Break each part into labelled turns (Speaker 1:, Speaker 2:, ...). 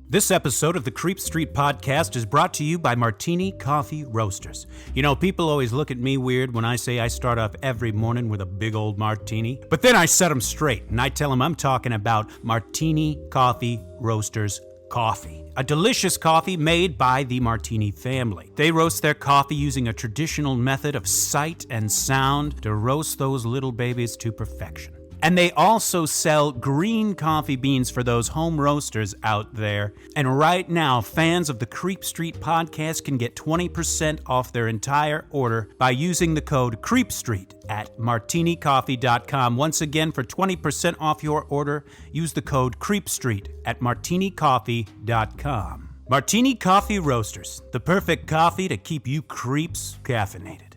Speaker 1: This episode of the Creep Street Podcast is brought to you by Martini Coffee Roasters. You know, people always look at me weird when I say I start off every morning with a big old martini. But then I set them straight, and I tell them I'm talking about Martini Coffee Roasters coffee. A delicious coffee made by the Martini family. They roast their coffee using a traditional method of sight and sound to roast those little babies to perfection. And they also sell green coffee beans for those home roasters out there. And right now, fans of the Creep Street Podcast can get 20% off their entire order by using the code CREEPSTREET at martinicoffee.com. Once again, for 20% off your order, use the code CREEPSTREET at martinicoffee.com. Martini Coffee Roasters, the perfect coffee to keep you creeps caffeinated.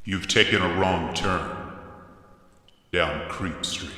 Speaker 2: You've taken a wrong turn down Creep Street.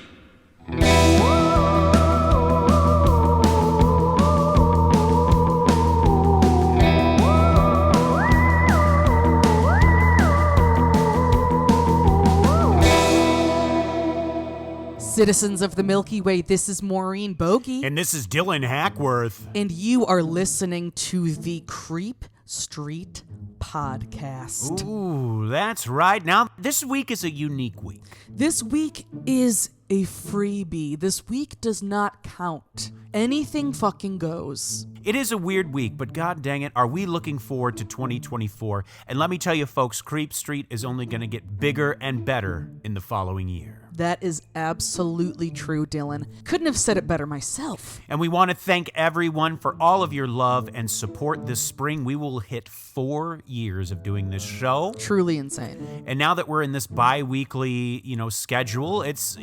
Speaker 3: Citizens of the Milky Way, this is Maureen Bogey.
Speaker 1: And this is Dylan Hackworth.
Speaker 3: And you are listening to the Creep Street Podcast.
Speaker 1: Ooh, that's right. Now, this week is a unique week.
Speaker 3: This week is a freebie. This week does not count. Anything fucking goes.
Speaker 1: It is a weird week, but god dang it, are we looking forward to 2024? And let me tell you folks, Creep Street is only going to get bigger and better in the following year.
Speaker 3: That is absolutely true, Dylan. Couldn't have said it better myself.
Speaker 1: And we want to thank everyone for all of your love and support this spring. We will hit 4 years of doing this show.
Speaker 3: Truly insane.
Speaker 1: And now that we're in this bi-weekly, schedule, it's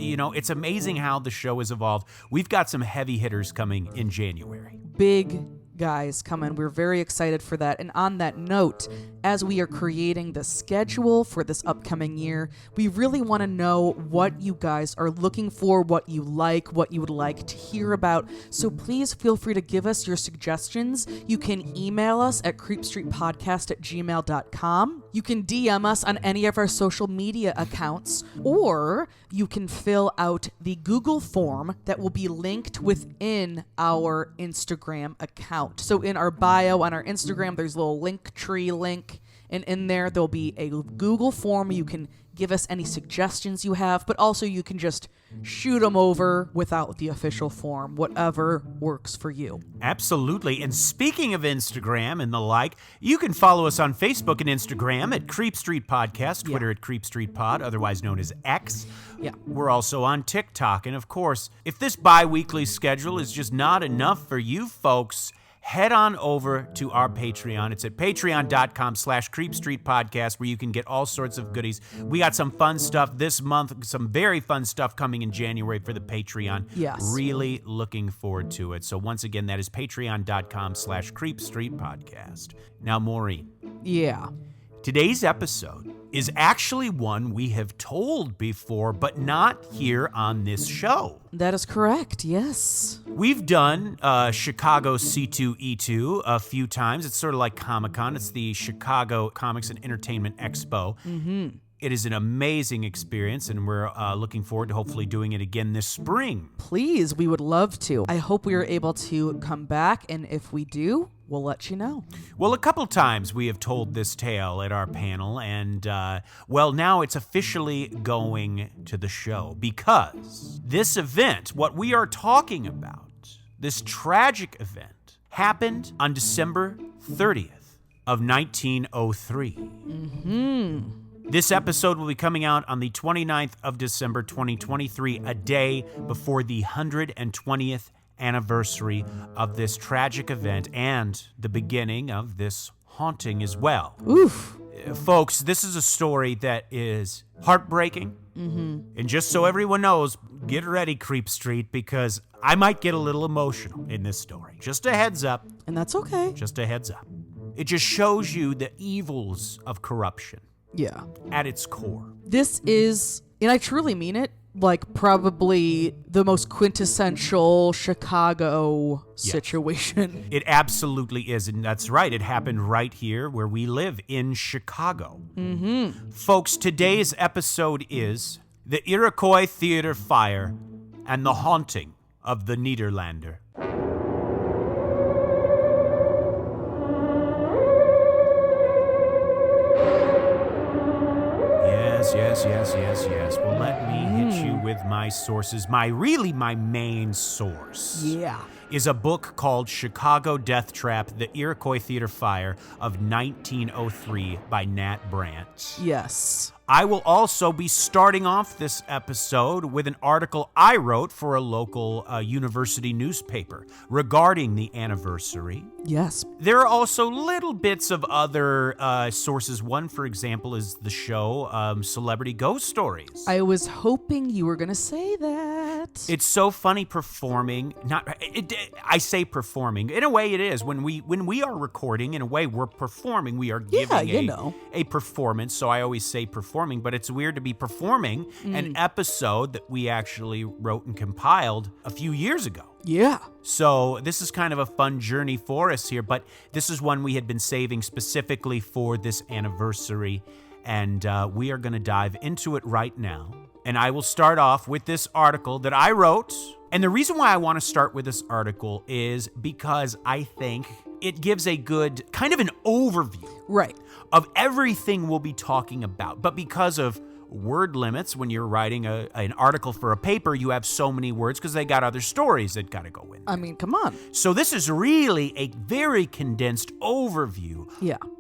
Speaker 1: amazing how the show has evolved. We've got some heavy hitters coming in January.
Speaker 3: Big guys coming. We're very excited for that. And on that note, as we are creating the schedule for this upcoming year, we really want to know what you guys are looking for, what you like, what you would like to hear about. So please feel free to give us your suggestions. You can email us at creepstreetpodcast@gmail.com. You can DM us on any of our social media accounts, or you can fill out the Google form that will be linked within our Instagram account. So in our bio on our Instagram, there's a little link tree link, and in there, there'll be a Google form. You can give us any suggestions you have, but also you can just shoot them over without the official form, whatever works for you.
Speaker 1: Absolutely. And speaking of Instagram and the like, you can follow us on Facebook and Instagram at Creep Street Podcast, Twitter at Creep Street Pod, otherwise known as X.
Speaker 3: Yeah.
Speaker 1: We're also on TikTok. And of course, if this bi-weekly schedule is just not enough for you folks, head on over to our Patreon. It's at patreon.com/creepstreetpodcast, where you can get all sorts of goodies. We got some fun stuff this month, some very fun stuff coming in January for the Patreon.
Speaker 3: Yes.
Speaker 1: Really looking forward to it. So once again, that is patreon.com/creepstreetpodcast. Now, Maureen.
Speaker 3: Yeah.
Speaker 1: Today's episode is actually one we have told before, but not here on this show.
Speaker 3: That is correct, yes.
Speaker 1: We've done Chicago C2E2 a few times. It's sort of like Comic-Con. It's the Chicago Comics and Entertainment Expo.
Speaker 3: Mm-hmm.
Speaker 1: It is an amazing experience, and we're looking forward to hopefully doing it again this spring.
Speaker 3: Please, we would love to. I hope we are able to come back, and if we do, we'll let you know.
Speaker 1: Well, a couple times we have told this tale at our panel, and, now it's officially going to the show, because this event, what we are talking about, this tragic event, happened on December 30th of 1903.
Speaker 3: Mm-hmm.
Speaker 1: This episode will be coming out on the 29th of December, 2023, a day before the 120th anniversary of this tragic event and the beginning of this haunting as well.
Speaker 3: Oof.
Speaker 1: Folks, this is a story that is heartbreaking.
Speaker 3: Mm-hmm.
Speaker 1: And just so everyone knows, get ready, Creep Street, because I might get a little emotional in this story. Just a heads up.
Speaker 3: And that's okay.
Speaker 1: Just a heads up. It just shows you the evils of corruption.
Speaker 3: Yeah.
Speaker 1: At its core.
Speaker 3: This is, and I truly mean it, like probably the most quintessential Chicago situation.
Speaker 1: It absolutely is, and that's right. It happened right here where we live in Chicago.
Speaker 3: Mm-hmm.
Speaker 1: Folks, today's episode is the Iroquois Theatre Fire and the Haunting of the Nederlander. yes. Well, let me hit you with my sources. My main source.
Speaker 3: Yeah.
Speaker 1: Is a book called Chicago Death Trap, The Iroquois Theatre Fire of 1903 by Nat Brandt.
Speaker 3: Yes.
Speaker 1: I will also be starting off this episode with an article I wrote for a local university newspaper regarding the anniversary.
Speaker 3: Yes.
Speaker 1: There are also little bits of other sources. One, for example, is the show Celebrity Ghost Stories.
Speaker 3: I was hoping you were going to say that.
Speaker 1: It's so funny performing. I say performing. In a way, it is. When we are recording, in a way, we're performing. We are giving a performance. So I always say performing, but it's weird to be performing an episode that we actually wrote and compiled a few years ago.
Speaker 3: Yeah.
Speaker 1: So this is kind of a fun journey for us here, but this is one we had been saving specifically for this anniversary, and we are going to dive into it right now. And I will start off with this article that I wrote. And the reason why I want to start with this article is because I think it gives a good kind of an overview of everything we'll be talking about. But because of word limits, when you're writing an article for a paper, you have so many words because they got other stories that got to go in there.
Speaker 3: I mean, come on.
Speaker 1: So this is really a very condensed overview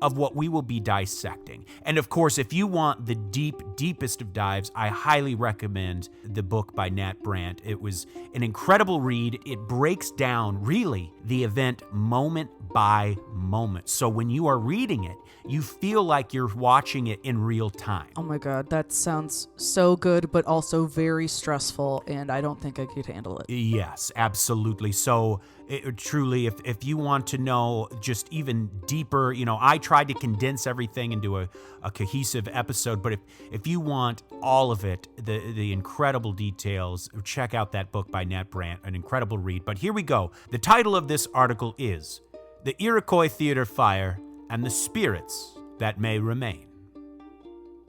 Speaker 1: of what we will be dissecting. And of course, if you want the deepest of dives, I highly recommend the book by Nat Brandt. It was an incredible read. It breaks down really the event moment by moment. So when you are reading it, you feel like you're watching it in real time.
Speaker 3: Oh my God, that sounds so good, but also very stressful, and I don't think I could handle it.
Speaker 1: Yes, absolutely. So truly, if you want to know just even deeper, I tried to condense everything into a cohesive episode, but if you want all of it, the incredible details, check out that book by Nat Brandt, an incredible read. But here we go. The title of this article is The Iroquois Theatre Fire and the Spirits That May Remain.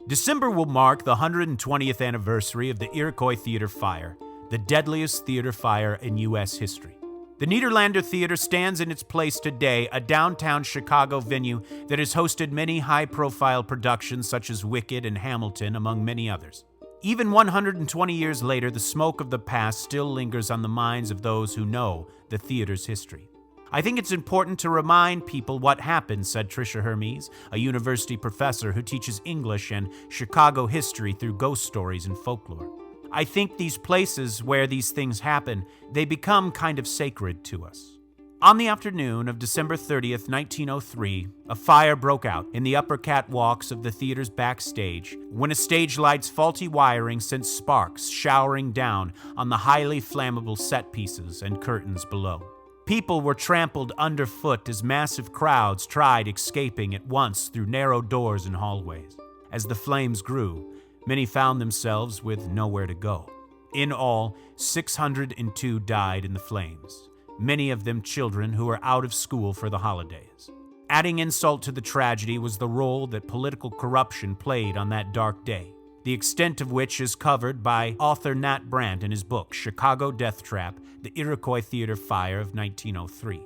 Speaker 1: December will mark the 120th anniversary of the Iroquois Theatre Fire, the deadliest theater fire in U.S. history. The Nederlander Theater stands in its place today, a downtown Chicago venue that has hosted many high-profile productions such as Wicked and Hamilton, among many others. Even 120 years later, the smoke of the past still lingers on the minds of those who know the theater's history. I think it's important to remind people what happened, said Tricia Hermes, a university professor who teaches English and Chicago history through ghost stories and folklore. I think these places where these things happen, they become kind of sacred to us. On the afternoon of December 30th, 1903, a fire broke out in the upper catwalks of the theater's backstage when a stage light's faulty wiring sent sparks showering down on the highly flammable set pieces and curtains below. People were trampled underfoot as massive crowds tried escaping at once through narrow doors and hallways. As the flames grew, many found themselves with nowhere to go. In all, 602 died in the flames, many of them children who were out of school for the holidays. Adding insult to the tragedy was the role that political corruption played on that dark day, the extent of which is covered by author Nat Brandt in his book, Chicago Death Trap, The Iroquois Theatre Fire of 1903.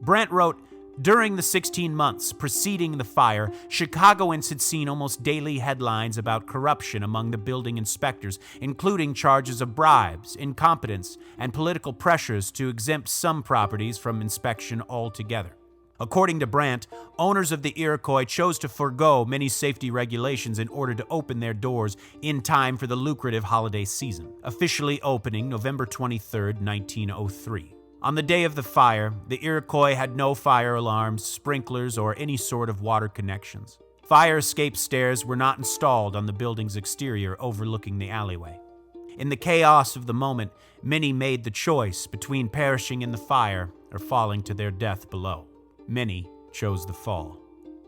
Speaker 1: Brandt wrote, during the 16 months preceding the fire, Chicagoans had seen almost daily headlines about corruption among the building inspectors, including charges of bribes, incompetence, and political pressures to exempt some properties from inspection altogether. According to Brandt, owners of the Iroquois chose to forego many safety regulations in order to open their doors in time for the lucrative holiday season, officially opening November 23, 1903. On the day of the fire, the Iroquois had no fire alarms, sprinklers, or any sort of water connections. Fire escape stairs were not installed on the building's exterior overlooking the alleyway. In the chaos of the moment, many made the choice between perishing in the fire or falling to their death below. Many chose the fall.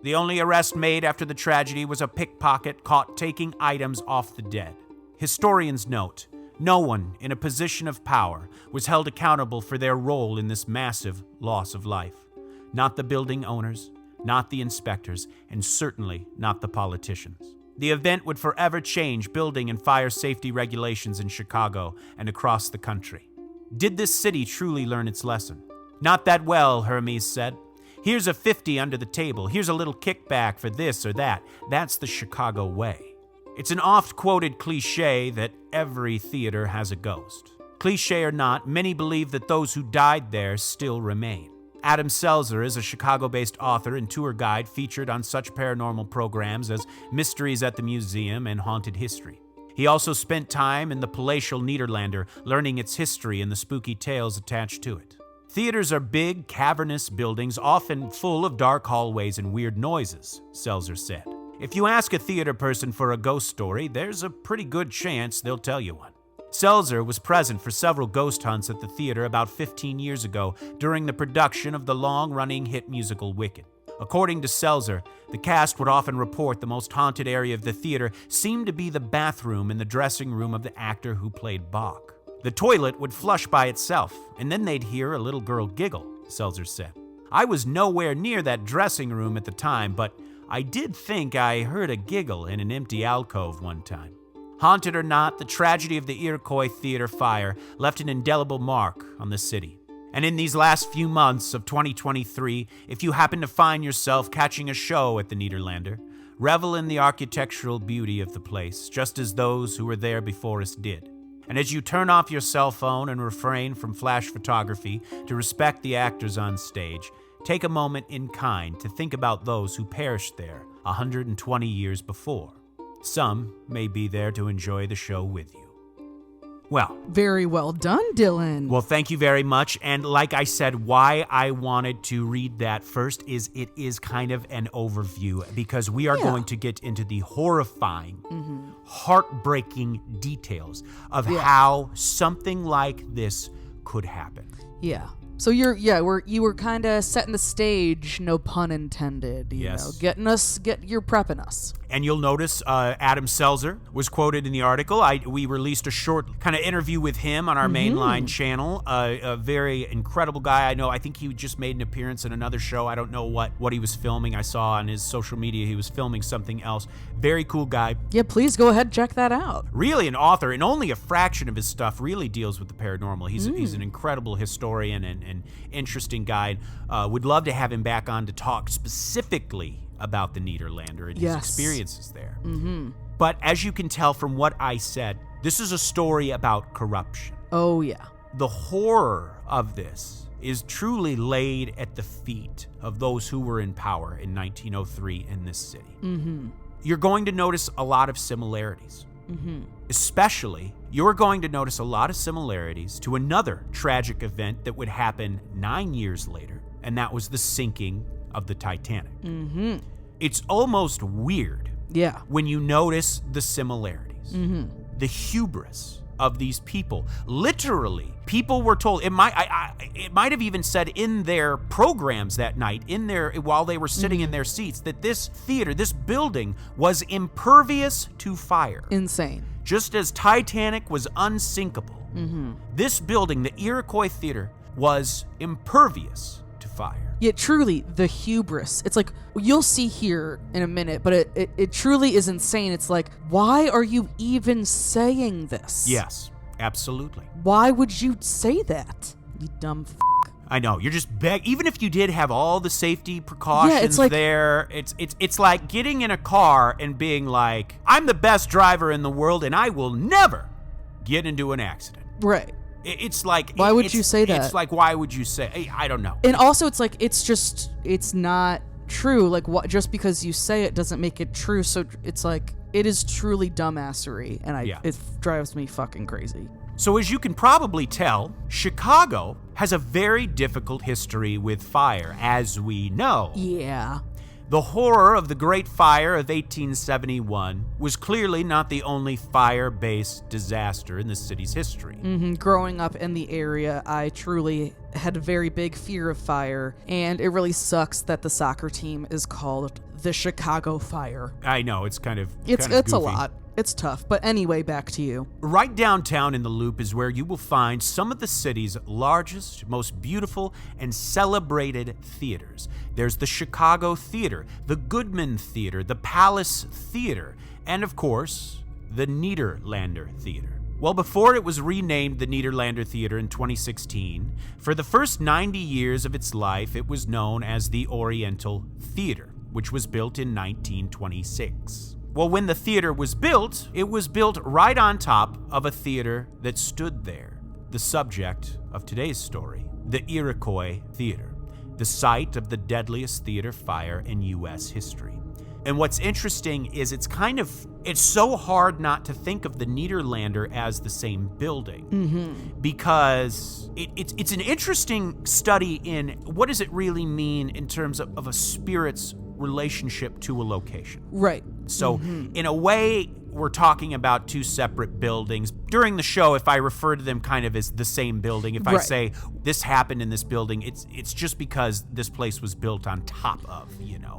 Speaker 1: The only arrest made after the tragedy was a pickpocket caught taking items off the dead. Historians note, no one in a position of power was held accountable for their role in this massive loss of life. Not the building owners, not the inspectors, and certainly not the politicians. The event would forever change building and fire safety regulations in Chicago and across the country. Did this city truly learn its lesson? Not that well, Hermes said. Here's a 50 under the table. Here's a little kickback for this or that. That's the Chicago way. It's an oft-quoted cliche that every theater has a ghost. Cliche or not, many believe that those who died there still remain. Adam Selzer is a Chicago-based author and tour guide featured on such paranormal programs as Mysteries at the Museum and Haunted History. He also spent time in the palatial Nederlander, learning its history and the spooky tales attached to it. Theaters are big, cavernous buildings, often full of dark hallways and weird noises, Selzer said. If you ask a theater person for a ghost story, there's a pretty good chance they'll tell you one. Selzer was present for several ghost hunts at the theater about 15 years ago during the production of the long-running hit musical Wicked. According to Selzer, the cast would often report the most haunted area of the theater seemed to be the bathroom and the dressing room of the actor who played Bach. The toilet would flush by itself, and then they'd hear a little girl giggle, Selzer said. I was nowhere near that dressing room at the time, but I did think I heard a giggle in an empty alcove one time. Haunted or not, the tragedy of the Iroquois Theatre fire left an indelible mark on the city. And in these last few months of 2023, if you happen to find yourself catching a show at the Nederlander, revel in the architectural beauty of the place, just as those who were there before us did. And as you turn off your cell phone and refrain from flash photography to respect the actors on stage, take a moment in kind to think about those who perished there 120 years before. Some may be there to enjoy the show with you. Well,
Speaker 3: very well done, Dylan.
Speaker 1: Well, thank you very much. And like I said, why I wanted to read that first is it is kind of an overview because we are going to get into the horrifying, heartbreaking details of how something like this could happen.
Speaker 3: Yeah. So you were kind of setting the stage, no pun intended. You know, you're prepping us.
Speaker 1: And you'll notice Adam Selzer was quoted in the article. We released a short kind of interview with him on our mainline channel. A very incredible guy. I think he just made an appearance in another show. I don't know what he was filming. I saw on his social media he was filming something else. Very cool guy.
Speaker 3: Yeah, please go ahead and check that out.
Speaker 1: Really an author, and only a fraction of his stuff really deals with the paranormal. He's an incredible historian and interesting guy. Would love to have him back on to talk specifically about the Nederlander and his experiences there. But as you can tell from what I said, this is a story about corruption.
Speaker 3: Oh, yeah.
Speaker 1: The horror of this is truly laid at the feet of those who were in power in 1903 in this city. You're going to notice a lot of similarities. Especially, you're going to notice a lot of similarities to another tragic event that would happen 9 years later, and that was the sinking of the Titanic. It's almost weird when you notice the similarities. The hubris of these people. Literally, people were told, it might have even said in their programs that night, while they were sitting in their seats, that this theater, this building, was impervious to fire.
Speaker 3: Insane.
Speaker 1: Just as Titanic was unsinkable, this building, the Iroquois Theatre, was impervious to fire.
Speaker 3: Yet truly, the hubris. It's like, you'll see here in a minute, but it truly is insane. It's like, why are you even saying this?
Speaker 1: Yes, absolutely.
Speaker 3: Why would you say that, you dumb f***?
Speaker 1: I know, you're just even if you did have all the safety precautions there, it's like getting in a car and being like, I'm the best driver in the world and I will never get into an accident.
Speaker 3: Right.
Speaker 1: It's like,
Speaker 3: why would you say that?
Speaker 1: It's like, why would you say? I don't know.
Speaker 3: And also, it's like, it's not true. Like, just because you say it doesn't make it true. So it's like, it is truly dumbassery, and it drives me fucking crazy.
Speaker 1: So as you can probably tell, Chicago has a very difficult history with fire, as we know.
Speaker 3: Yeah.
Speaker 1: The horror of the Great Fire of 1871 was clearly not the only fire-based disaster in the city's history.
Speaker 3: Growing up in the area, I truly had a very big fear of fire, and it really sucks that the soccer team is called the Chicago Fire.
Speaker 1: I know, it's kind of
Speaker 3: It's
Speaker 1: goofy.
Speaker 3: a lot. It's tough. But anyway, back to you.
Speaker 1: Right downtown in the Loop is where you will find some of the city's largest, most beautiful, and celebrated theaters. There's the Chicago Theatre, the Goodman Theatre, the Palace Theatre, and of course, the Nederlander Theatre. Well, before it was renamed the Nederlander Theatre in 2016, for the first 90 years of its life, it was known as the Oriental Theatre, which was built in 1926. Well, when the theater was built, it was built right on top of a theater that stood there. The subject of today's story, the Iroquois Theatre, the site of the deadliest theater fire in U.S. history. And what's interesting is it's so hard not to think of the Nederlander as the same building, because it's an interesting study in what does it really mean in terms of a spirit's relationship to a location.
Speaker 3: Right.
Speaker 1: So in a way, we're talking about two separate buildings. During the show, if I refer to them kind of as the same building, if I say this happened in this building, it's just because this place was built on top of,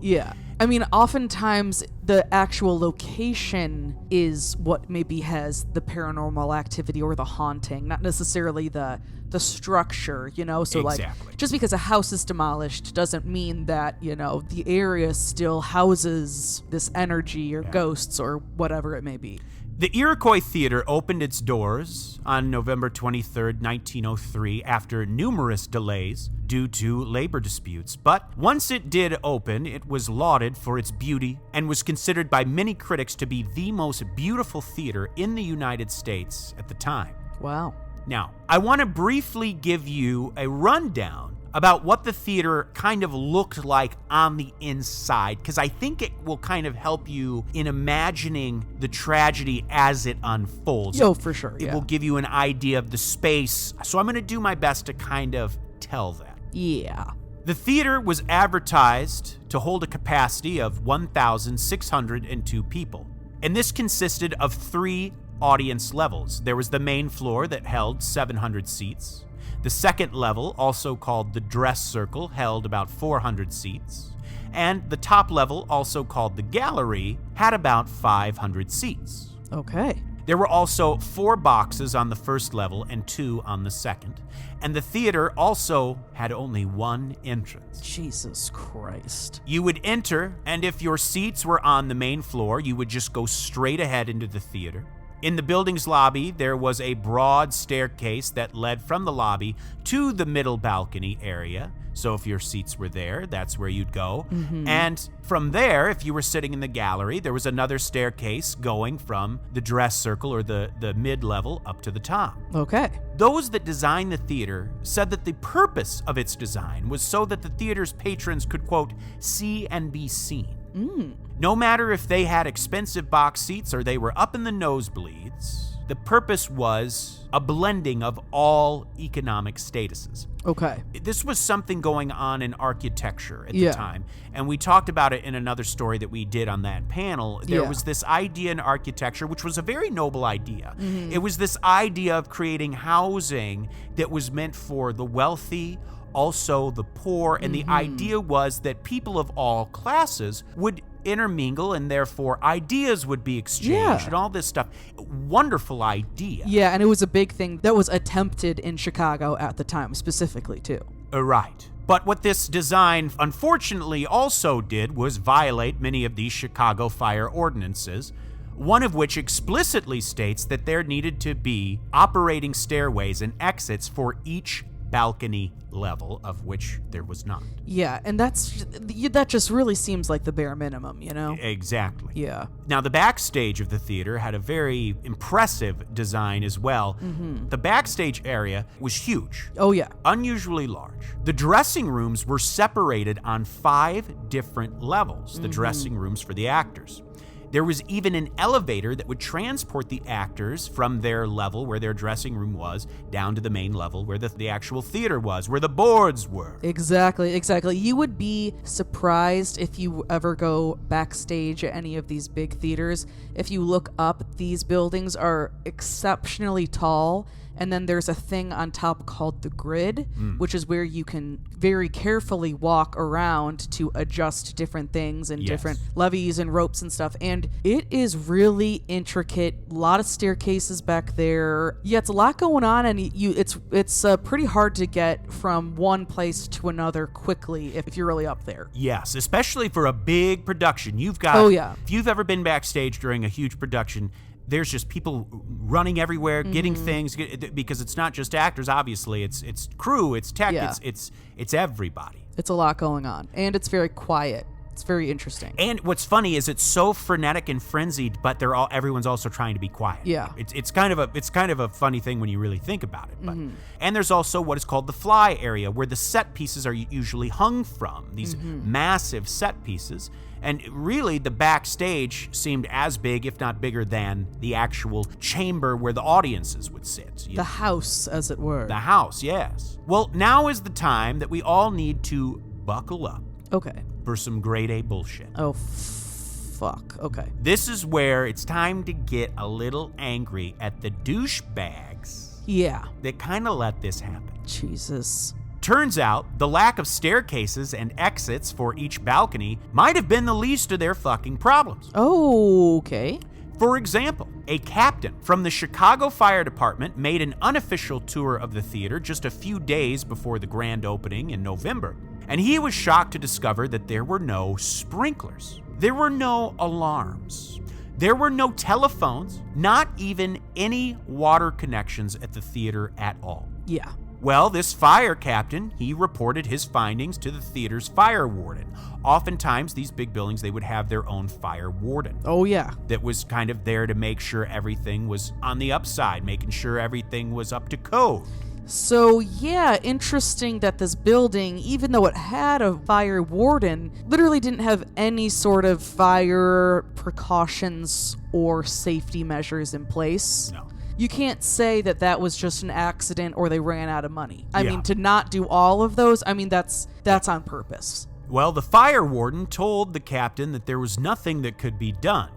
Speaker 3: Yeah. I mean, oftentimes the actual location is what maybe has the paranormal activity or the haunting, not necessarily the structure, So
Speaker 1: Exactly.
Speaker 3: just because a house is demolished doesn't mean that, the area still houses this energy or ghosts or whatever it may be.
Speaker 1: The Iroquois Theatre opened its doors on November 23rd, 1903, after numerous delays due to labor disputes. But once it did open, it was lauded for its beauty and was considered by many critics to be the most beautiful theater in the United States at the time.
Speaker 3: Wow.
Speaker 1: Now, I want to briefly give you a rundown about what the theater kind of looked like on the inside, because I think it will kind of help you in imagining the tragedy as it unfolds.
Speaker 3: Oh, for sure.
Speaker 1: It will give you an idea of the space. So I'm going to do my best to kind of tell that.
Speaker 3: Yeah.
Speaker 1: The theater was advertised to hold a capacity of 1,602 people, and this consisted of 3 audience levels. There was the main floor that held 700 seats. The second level, also called the dress circle, held about 400 seats. And the top level, also called the gallery, had about 500 seats.
Speaker 3: Okay.
Speaker 1: There were also 4 boxes on the first level and 2 on the second. And the theater also had only 1 entrance.
Speaker 3: Jesus Christ.
Speaker 1: You would enter, and if your seats were on the main floor, you would just go straight ahead into the theater. In the building's lobby, there was a broad staircase that led from the lobby to the middle balcony area. So if your seats were there, that's where you'd go. And from there, if you were sitting in the gallery, there was another staircase going from the dress circle or the mid-level up to the top.
Speaker 3: Okay.
Speaker 1: Those that designed the theater said that the purpose of its design was so that the theater's patrons could, quote, see and be seen. No matter if they had expensive box seats or they were up in the nosebleeds, the purpose was a blending of all economic statuses.
Speaker 3: Okay.
Speaker 1: This was something going on in architecture at the time, and we talked about it in another story that we did on that panel. There was this idea in architecture, which was a very noble idea. It was this idea of creating housing that was meant for the wealthy, also the poor, and the idea was that people of all classes would intermingle and therefore ideas would be exchanged and all this stuff. Wonderful idea.
Speaker 3: Yeah, and it was a big thing that was attempted in Chicago at the time specifically too.
Speaker 1: Right. But what this design unfortunately also did was violate many of these Chicago fire ordinances, one of which explicitly states that there needed to be operating stairways and exits for each balcony level, of which there was not.
Speaker 3: Yeah, and that just really seems like the bare minimum,
Speaker 1: Exactly.
Speaker 3: Yeah.
Speaker 1: Now, the backstage of the theater had a very impressive design as well. The backstage area was huge.
Speaker 3: Oh, yeah.
Speaker 1: Unusually large. The dressing rooms were separated on 5 different levels, the dressing rooms for the actors. There was even an elevator that would transport the actors from their level where their dressing room was down to the main level where the actual theater was, where the boards were.
Speaker 3: Exactly. You would be surprised if you ever go backstage at any of these big theaters. If you look up, these buildings are exceptionally tall. And then there's a thing on top called the grid, which is where you can very carefully walk around to adjust different things and different levees and ropes and stuff. And it is really intricate. A lot of staircases back there. Yeah, it's a lot going on, and it's pretty hard to get from one place to another quickly if you're really up there.
Speaker 1: Yes, especially for a big production. You've got.
Speaker 3: Oh, yeah.
Speaker 1: If you've ever been backstage during a huge production, there's just people running everywhere, getting things, because it's not just actors, obviously. It's crew, it's tech, it's everybody.
Speaker 3: It's a lot going on, and it's very quiet. It's very interesting.
Speaker 1: And what's funny is it's so frenetic and frenzied, but everyone's also trying to be quiet.
Speaker 3: Yeah.
Speaker 1: It's kind of a funny thing when you really think about it. But and there's also what is called the fly area, where the set pieces are usually hung from, these massive set pieces. And really, the backstage seemed as big, if not bigger, than the actual chamber where the audiences would sit.
Speaker 3: The house, as it were.
Speaker 1: The house, yes. Well, now is the time that we all need to buckle up.
Speaker 3: Okay.
Speaker 1: For some grade A bullshit.
Speaker 3: Oh, fuck. Okay.
Speaker 1: This is where it's time to get a little angry at the douchebags.
Speaker 3: Yeah.
Speaker 1: That kind of let this happen.
Speaker 3: Jesus.
Speaker 1: Turns out, the lack of staircases and exits for each balcony might have been the least of their fucking problems.
Speaker 3: Oh, okay.
Speaker 1: For example, a captain from the Chicago Fire Department made an unofficial tour of the theater just a few days before the grand opening in November, and he was shocked to discover that there were no sprinklers. There were no alarms. There were no telephones, not even any water connections at the theater at all.
Speaker 3: Yeah.
Speaker 1: Well, this fire captain, he reported his findings to the theater's fire warden. Oftentimes, these big buildings, they would have their own fire warden.
Speaker 3: Oh, yeah.
Speaker 1: That was kind of there to make sure everything was on the upside, making sure everything was up to code.
Speaker 3: So, yeah, interesting that this building, even though it had a fire warden, literally didn't have any sort of fire precautions or safety measures in place.
Speaker 1: No.
Speaker 3: You can't say that that was just an accident or they ran out of money. I
Speaker 1: Yeah.
Speaker 3: mean, to not do all of those, I mean, that's on purpose.
Speaker 1: Well, the fire warden told the captain that there was nothing that could be done.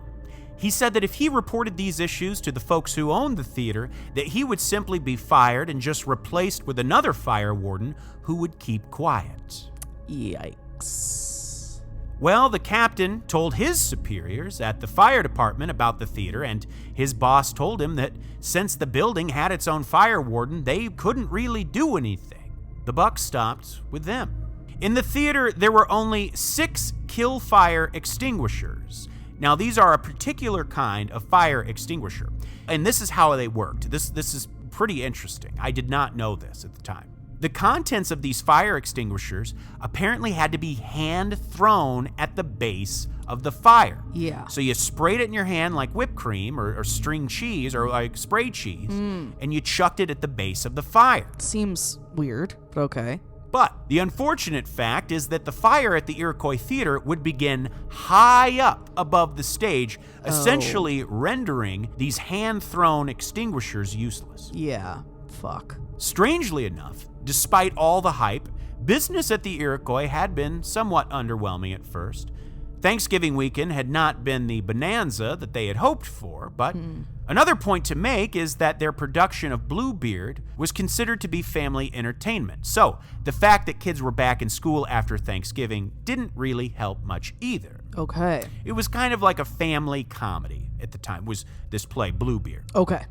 Speaker 1: He said that if he reported these issues to the folks who owned the theater, that he would simply be fired and just replaced with another fire warden who would keep quiet.
Speaker 3: Yikes.
Speaker 1: Well, the captain told his superiors at the fire department about the theater, and his boss told him that since the building had its own fire warden, they couldn't really do anything. The buck stopped with them. In the theater, there were only 6 kill fire extinguishers. Now, these are a particular kind of fire extinguisher, and this is how they worked. This is pretty interesting. I did not know this at the time. The contents of these fire extinguishers apparently had to be hand thrown at the base of the fire.
Speaker 3: Yeah.
Speaker 1: So you sprayed it in your hand like whipped cream or string cheese or like spray cheese, and you chucked it at the base of the fire.
Speaker 3: Seems weird, but okay.
Speaker 1: But the unfortunate fact is that the fire at the Iroquois Theatre would begin high up above the stage, essentially rendering these hand-thrown extinguishers useless.
Speaker 3: Yeah, fuck.
Speaker 1: Strangely enough, despite all the hype, business at the Iroquois had been somewhat underwhelming at first. Thanksgiving weekend had not been the bonanza that they had hoped for, but another point to make is that their production of Bluebeard was considered to be family entertainment. So the fact that kids were back in school after Thanksgiving didn't really help much either.
Speaker 3: Okay.
Speaker 1: It was kind of like a family comedy at the time, was this play, Bluebeard.
Speaker 3: Okay.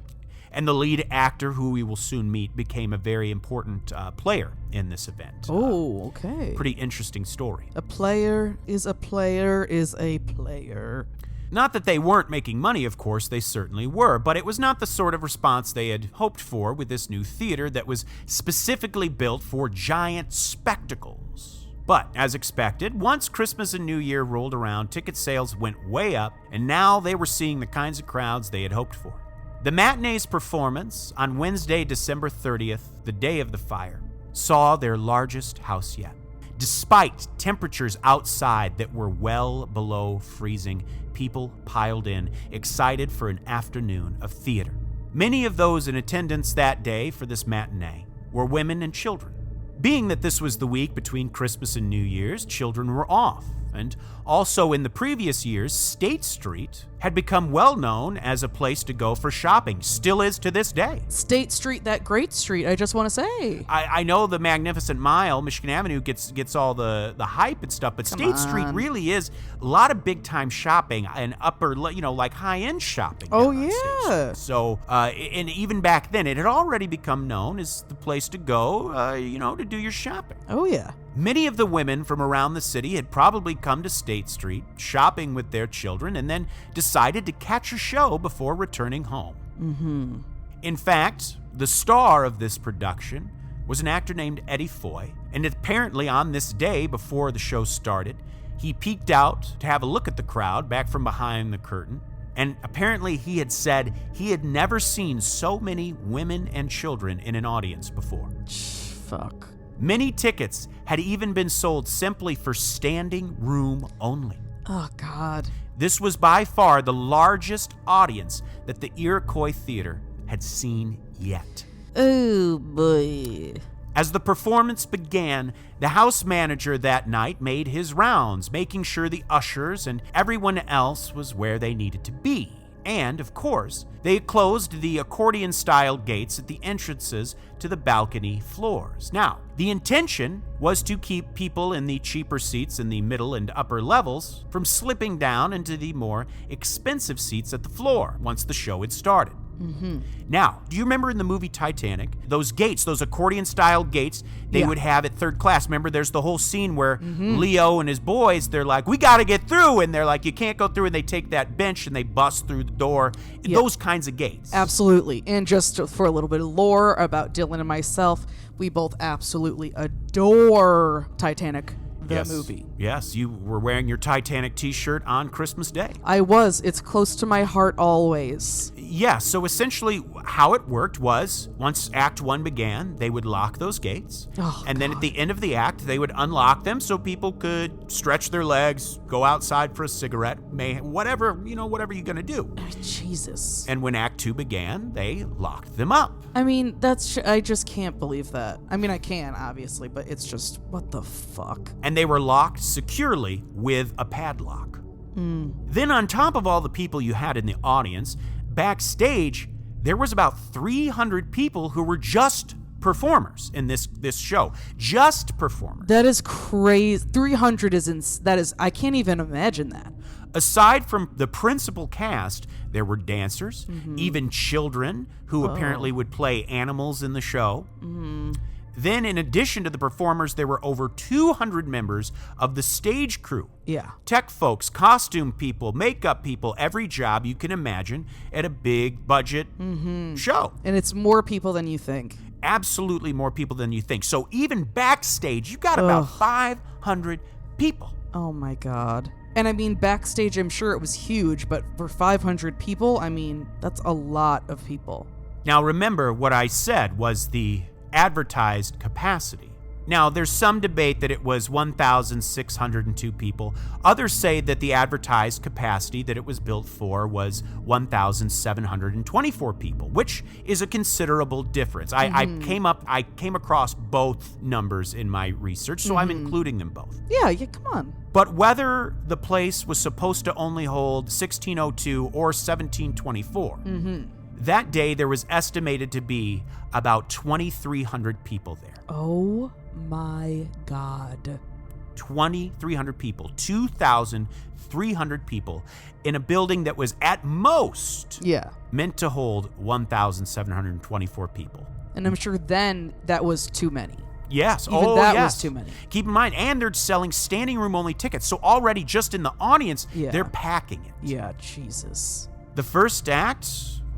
Speaker 1: And the lead actor, who we will soon meet, became a very important player in this event.
Speaker 3: Oh, okay.
Speaker 1: Pretty interesting story.
Speaker 3: A player is a player is a player.
Speaker 1: Not that they weren't making money, of course, they certainly were, but it was not the sort of response they had hoped for with this new theater that was specifically built for giant spectacles. But, as expected, once Christmas and New Year rolled around, ticket sales went way up, and now they were seeing the kinds of crowds they had hoped for. The matinee's performance on Wednesday, December 30th, the day of the fire, saw their largest house yet. Despite temperatures outside that were well below freezing, people piled in, excited for an afternoon of theater. Many of those in attendance that day for this matinee were women and children. Being that this was the week between Christmas and New Year's, children were off. And also in the previous years, State Street had become well known as a place to go for shopping, still is to this day.
Speaker 3: State Street, that great street, I just want to say.
Speaker 1: I know the Magnificent Mile, Michigan Avenue, gets all the hype and stuff, but State Street really is a lot of big-time shopping and upper, like high-end shopping.
Speaker 3: Oh,
Speaker 1: down on State
Speaker 3: yeah.
Speaker 1: Street. So, and even back then, it had already become known as the place to go, to do your shopping.
Speaker 3: Oh, yeah.
Speaker 1: Many of the women from around the city had probably come to State Street, shopping with their children, and then decided to catch a show before returning home.
Speaker 3: Mm-hmm.
Speaker 1: In fact, the star of this production was an actor named Eddie Foy, and apparently on this day before the show started, he peeked out to have a look at the crowd back from behind the curtain. And apparently he had said he had never seen so many women and children in an audience before.
Speaker 3: Fuck.
Speaker 1: Many tickets had even been sold simply for standing room only.
Speaker 3: Oh, God.
Speaker 1: This was by far the largest audience that the Iroquois Theatre had seen yet.
Speaker 3: Oh, boy.
Speaker 1: As the performance began, the house manager that night made his rounds, making sure the ushers and everyone else was where they needed to be. And, of course, they closed the accordion-style gates at the entrances to the balcony floors. Now, the intention was to keep people in the cheaper seats in the middle and upper levels from slipping down into the more expensive seats at the floor once the show had started. Now, do you remember in the movie Titanic, those gates, those accordion-style gates, they would have at third class? Remember, there's the whole scene where Leo and his boys, they're like, we got to get through, and they're like, you can't go through, and they take that bench and they bust through the door. Those kinds of gates.
Speaker 3: Absolutely. And just for a little bit of lore about Dylan and myself, we both absolutely adore Titanic, the movie.
Speaker 1: Yes, you were wearing your Titanic t-shirt on Christmas Day.
Speaker 3: I was. It's close to my heart always.
Speaker 1: Yeah, so essentially how it worked was once Act 1 began, they would lock those gates. And then at the end of the act, they would unlock them so people could stretch their legs, go outside for a cigarette, whatever you're going to do.
Speaker 3: Jesus.
Speaker 1: And when Act 2 began, they locked them up.
Speaker 3: I mean, I just can't believe that. I mean, I can, obviously, but it's just, what the fuck?
Speaker 1: And they were locked securely with a padlock. Then on top of all the people you had in the audience, backstage, there was about 300 people who were just performers in this show. Just performers.
Speaker 3: That is crazy. 300 is, I can't even imagine that.
Speaker 1: Aside from the principal cast, there were dancers, even children who apparently would play animals in the show. Then, in addition to the performers, there were over 200 members of the stage crew.
Speaker 3: Yeah.
Speaker 1: Tech folks, costume people, makeup people, every job you can imagine at a big budget show.
Speaker 3: And it's more people than you think.
Speaker 1: Absolutely more people than you think. So even backstage, you got about 500 people.
Speaker 3: Oh my God. And I mean, backstage, I'm sure it was huge, but for 500 people, I mean, that's a lot of people.
Speaker 1: Now remember, what I said was the advertised capacity. Now, there's some debate that it was 1,602 people. Others say that the advertised capacity that it was built for was 1,724 people, which is a considerable difference. I came across both numbers in my research, so I'm including them both.
Speaker 3: Yeah, come on.
Speaker 1: But whether the place was supposed to only hold 1,602 or 1,724, that day there was estimated to be about 2,300 people there.
Speaker 3: Oh my God.
Speaker 1: 2,300 people, 2,300 people in a building that was at most meant to hold 1,724 people.
Speaker 3: And I'm sure then that was too many.
Speaker 1: Yes.
Speaker 3: Even that was too many.
Speaker 1: Keep in mind, and they're selling standing room only tickets. So already just in the audience, they're packing it.
Speaker 3: Yeah, Jesus.
Speaker 1: The first act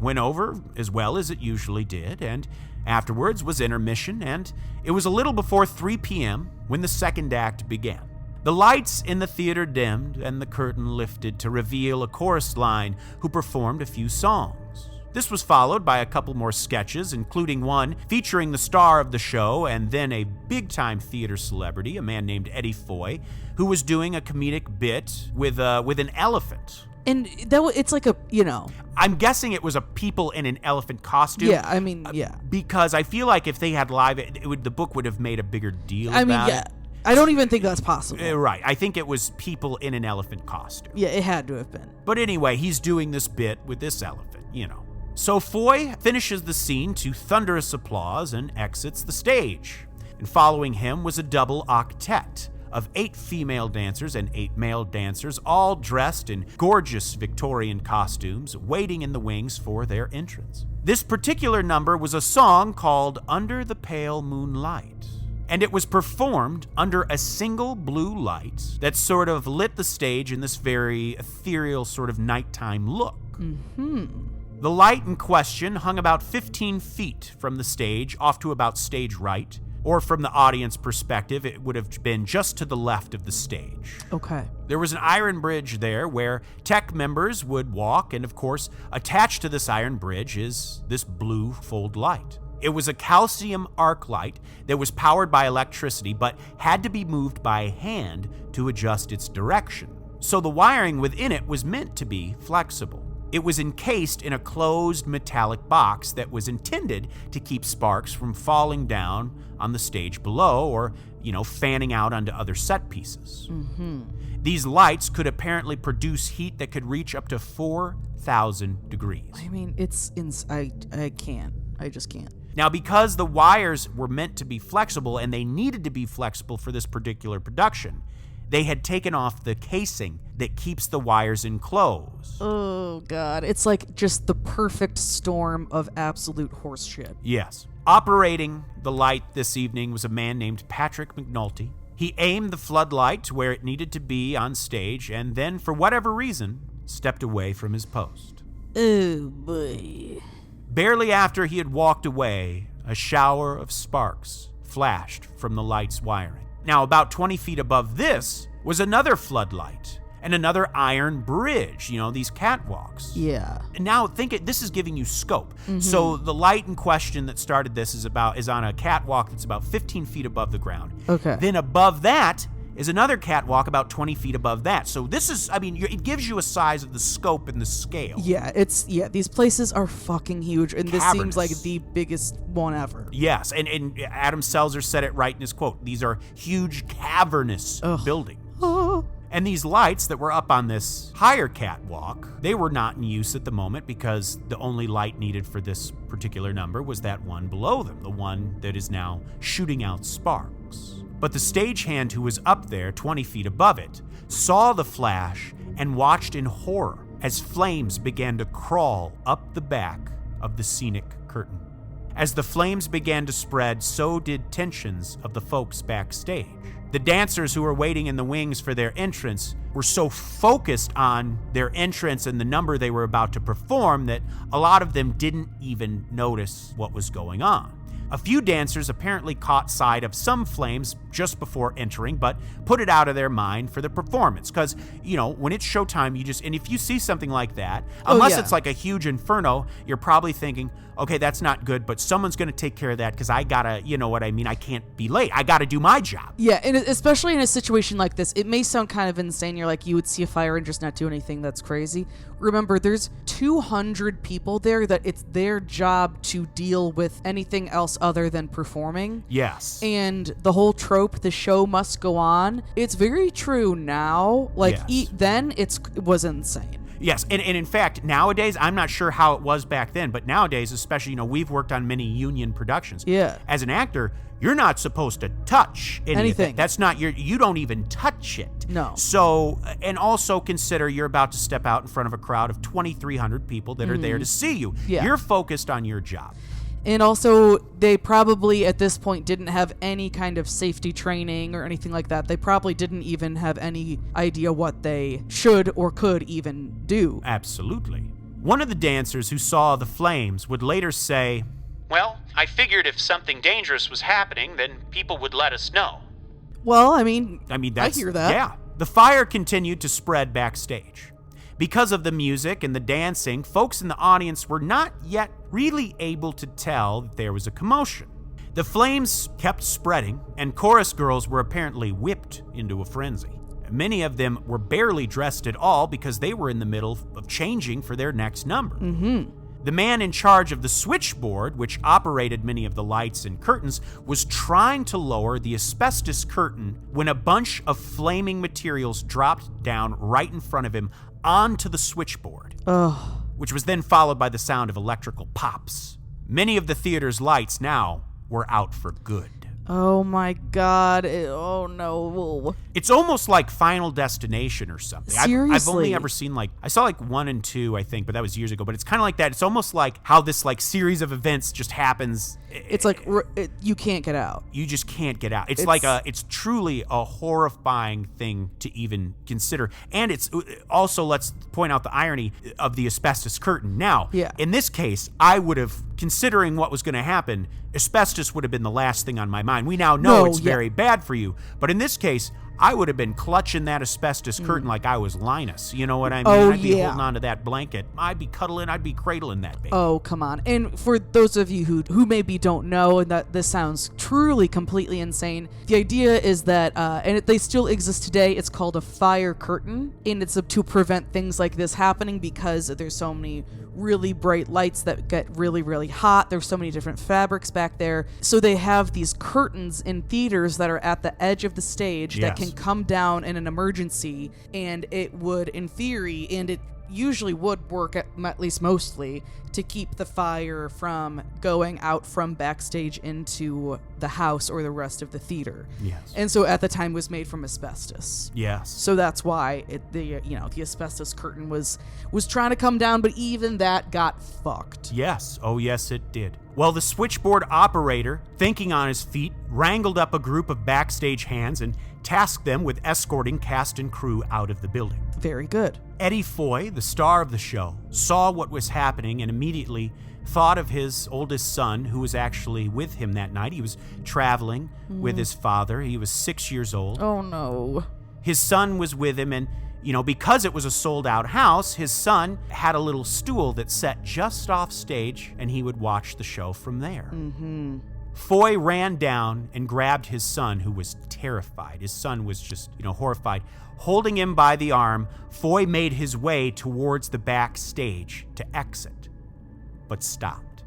Speaker 1: went over as well as it usually did, and afterwards was intermission, and it was a little before 3 p.m. when the second act began. The lights in the theater dimmed and the curtain lifted to reveal a chorus line who performed a few songs. This was followed by a couple more sketches, including one featuring the star of the show and then a big-time theater celebrity, a man named Eddie Foy, who was doing a comedic bit with an elephant.
Speaker 3: And it's like
Speaker 1: I'm guessing it was a people in an elephant costume.
Speaker 3: Yeah, I mean, yeah.
Speaker 1: Because I feel like if they had live, the book would have made a bigger deal about it.
Speaker 3: I don't even think that's possible.
Speaker 1: Right. I think it was people in an elephant costume.
Speaker 3: Yeah, it had to have been.
Speaker 1: But anyway, he's doing this bit with this elephant, So Foy finishes the scene to thunderous applause and exits the stage. And following him was a double octet of 8 female dancers and 8 male dancers, all dressed in gorgeous Victorian costumes, waiting in the wings for their entrance. This particular number was a song called Under the Pale Moonlight, and it was performed under a single blue light that sort of lit the stage in this very ethereal sort of nighttime look. The light in question hung about 15 feet from the stage, off to about stage right, or from the audience perspective, it would have been just to the left of the stage.
Speaker 3: Okay.
Speaker 1: There was an iron bridge there where tech members would walk, and of course, attached to this iron bridge is this blue fold light. It was a calcium arc light that was powered by electricity but had to be moved by hand to adjust its direction. So the wiring within it was meant to be flexible. It was encased in a closed metallic box that was intended to keep sparks from falling down on the stage below or, fanning out onto other set pieces. These lights could apparently produce heat that could reach up to 4,000 degrees.
Speaker 3: I mean, I can't. I just can't.
Speaker 1: Now, because the wires were meant to be flexible and they needed to be flexible for this particular production, they had taken off the casing that keeps the wires enclosed.
Speaker 3: Oh, God. It's like just the perfect storm of absolute horseshit.
Speaker 1: Yes. Operating the light this evening was a man named Patrick McNulty. He aimed the floodlight to where it needed to be on stage and then, for whatever reason, stepped away from his post.
Speaker 3: Oh, boy.
Speaker 1: Barely after he had walked away, a shower of sparks flashed from the light's wiring. Now, about 20 feet above this was another floodlight and another iron bridge, these catwalks.
Speaker 3: Yeah.
Speaker 1: And now this is giving you scope. So the light in question that started this is on a catwalk that's about 15 feet above the ground.
Speaker 3: Okay.
Speaker 1: Then above that is another catwalk about 20 feet above that. So this is, it gives you a size of the scope and the scale.
Speaker 3: Yeah, these places are fucking huge, and this seems like the biggest one ever.
Speaker 1: Yes, and Adam Selzer said it right in his quote. These are huge, cavernous buildings. And these lights that were up on this higher catwalk, they were not in use at the moment because the only light needed for this particular number was that one below them, the one that is now shooting out sparks. But the stagehand who was up there 20 feet above it saw the flash and watched in horror as flames began to crawl up the back of the scenic curtain. As the flames began to spread, so did tensions of the folks backstage. The dancers who were waiting in the wings for their entrance were so focused on their entrance and the number they were about to perform that a lot of them didn't even notice what was going on. A few dancers apparently caught sight of some flames just before entering, but put it out of their mind for the performance. Because, when it's showtime, and if you see something like that, unless it's like a huge inferno, you're probably thinking, okay, that's not good, but someone's going to take care of that because I gotta, I can't be late. I gotta do my job.
Speaker 3: Yeah, and especially in a situation like this, it may sound kind of insane. You're like, you would see a fire and just not do anything. That's crazy. Remember, there's 200 people there that it's their job to deal with anything else other than performing.
Speaker 1: Yes.
Speaker 3: And the whole trope, the show must go on, it's very true now. Like,
Speaker 1: Yes.
Speaker 3: Then it was insane.
Speaker 1: Yes, and in fact, nowadays, I'm not sure how it was back then, but nowadays, especially, we've worked on many union productions.
Speaker 3: Yeah.
Speaker 1: As an actor, you're not supposed to touch anything. That's not you don't even touch it.
Speaker 3: No.
Speaker 1: So, and also consider you're about to step out in front of a crowd of 2,300 people that are there to see you.
Speaker 3: Yeah.
Speaker 1: You're focused on your job.
Speaker 3: And also, they probably at this point didn't have any kind of safety training or anything like that. They probably didn't even have any idea what they should or could even do.
Speaker 1: Absolutely. One of the dancers who saw the flames would later say, "Well, I figured if something dangerous was happening, then people would let us know."
Speaker 3: Well, I mean,
Speaker 1: I
Speaker 3: I hear that.
Speaker 1: Yeah. The fire continued to spread backstage. Because of the music and the dancing, folks in the audience were not yet really able to tell that there was a commotion. The flames kept spreading, and chorus girls were apparently whipped into a frenzy. Many of them were barely dressed at all because they were in the middle of changing for their next number. The man in charge of the switchboard, which operated many of the lights and curtains, was trying to lower the asbestos curtain when a bunch of flaming materials dropped down right in front of him onto the switchboard, which was then followed by the sound of electrical pops. Many of the theater's lights now were out for good.
Speaker 3: Oh my God. Oh no.
Speaker 1: It's almost like Final Destination or something.
Speaker 3: Seriously?
Speaker 1: I've only ever seen I saw 1 and 2, I think, but that was years ago. But it's kind of like that. It's almost like how this series of events just happens.
Speaker 3: It's like you can't get out.
Speaker 1: You just can't get out. It's truly a horrifying thing to even consider. And it's also, let's point out the irony of the asbestos curtain. Now, in this case, I would have, considering what was going to happen, asbestos would have been the last thing on my mind. We now know it's very bad for you. But in this case, I would have been clutching that asbestos curtain like I was Linus. You know what I mean? I'd be holding onto that blanket. I'd be cuddling. I'd be cradling that baby.
Speaker 3: Oh, come on. And for those of you who maybe don't know, and that this sounds truly completely insane, the idea is that, they still exist today, it's called a fire curtain. And it's to prevent things like this happening because there's so many really bright lights that get really, really hot. There's so many different fabrics back there. So they have these curtains in theaters that are at the edge of the stage that can come down in an emergency, and it would, in theory, and it usually would work, at least mostly, to keep the fire from going out from backstage into the house or the rest of the theater.
Speaker 1: Yes.
Speaker 3: And so at the time was made from asbestos.
Speaker 1: Yes.
Speaker 3: So that's why the asbestos curtain was trying to come down, but even that got fucked.
Speaker 1: Yes. Oh, yes, it did. Well, the switchboard operator, thinking on his feet, wrangled up a group of backstage hands and tasked them with escorting cast and crew out of the building.
Speaker 3: Very good.
Speaker 1: Eddie Foy, the star of the show, saw what was happening and immediately thought of his oldest son, who was actually with him that night. He was traveling with his father. He was 6 years old.
Speaker 3: Oh, no.
Speaker 1: His son was with him, and, because it was a sold-out house, his son had a little stool that sat just off stage, and he would watch the show from there. Mm-hmm. Foy ran down and grabbed his son, who was terrified. His son was just, horrified. Holding him by the arm, Foy made his way towards the backstage to exit, but stopped.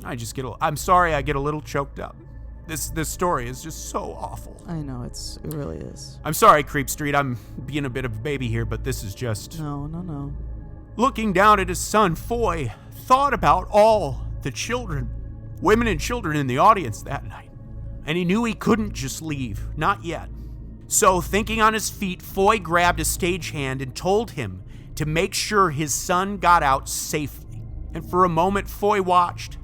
Speaker 1: I'm sorry I get a little choked up. This story is just so awful.
Speaker 3: I know, it really is.
Speaker 1: I'm sorry, Creep Street. I'm being a bit of a baby here, but this is just...
Speaker 3: No.
Speaker 1: Looking down at his son, Foy thought about all the children, women and children in the audience that night. And he knew he couldn't just leave, not yet. So, thinking on his feet, Foy grabbed a stagehand and told him to make sure his son got out safely. And for a moment, Foy watched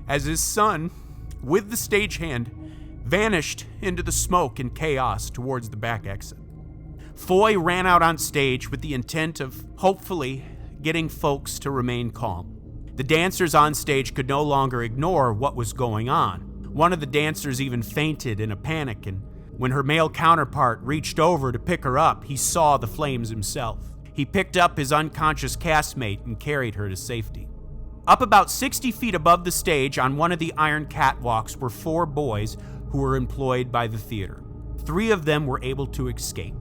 Speaker 1: as his son, with the stagehand, vanished into the smoke and chaos towards the back exit. Foy ran out on stage with the intent of, hopefully, getting folks to remain calm. The dancers on stage could no longer ignore what was going on. One of the dancers even fainted in a panic, and when her male counterpart reached over to pick her up, he saw the flames himself. He picked up his unconscious castmate and carried her to safety. Up about 60 feet above the stage on one of the iron catwalks were 4 boys who were employed by the theater. 3 of them were able to escape,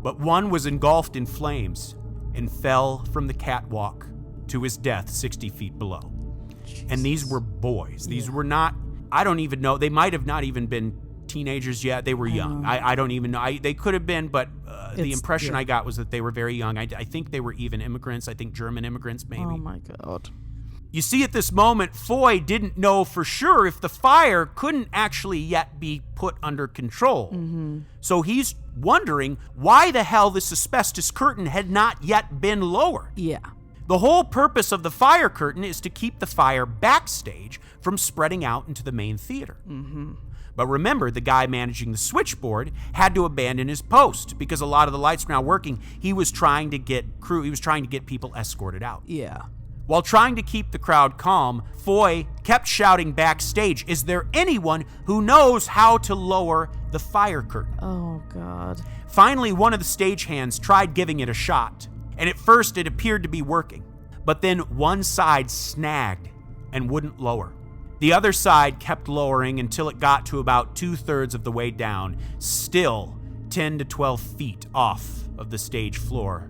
Speaker 1: but one was engulfed in flames and fell from the catwalk to his death 60 feet below. Jesus. And these were boys. These were not, I don't even know, they might have not even been teenagers yet. They were young. I don't even know. They could have been, but the impression I got was that they were very young. I think they were even immigrants. I think German immigrants, maybe.
Speaker 3: Oh, my God.
Speaker 1: You see, at this moment, Foy didn't know for sure if the fire couldn't actually yet be put under control. Mm-hmm. So he's wondering why the hell this asbestos curtain had not yet been lowered.
Speaker 3: Yeah.
Speaker 1: The whole purpose of the fire curtain is to keep the fire backstage from spreading out into the main theater. Mm-hmm. But remember, the guy managing the switchboard had to abandon his post because a lot of the lights were now working. He was trying to get people escorted out.
Speaker 3: Yeah.
Speaker 1: While trying to keep the crowd calm, Foy kept shouting backstage, "Is there anyone who knows how to lower the fire curtain?"
Speaker 3: Oh, God.
Speaker 1: Finally, one of the stagehands tried giving it a shot, and at first it appeared to be working. But then one side snagged and wouldn't lower. The other side kept lowering until it got to about 2/3 of the way down, still 10 to 12 feet off of the stage floor,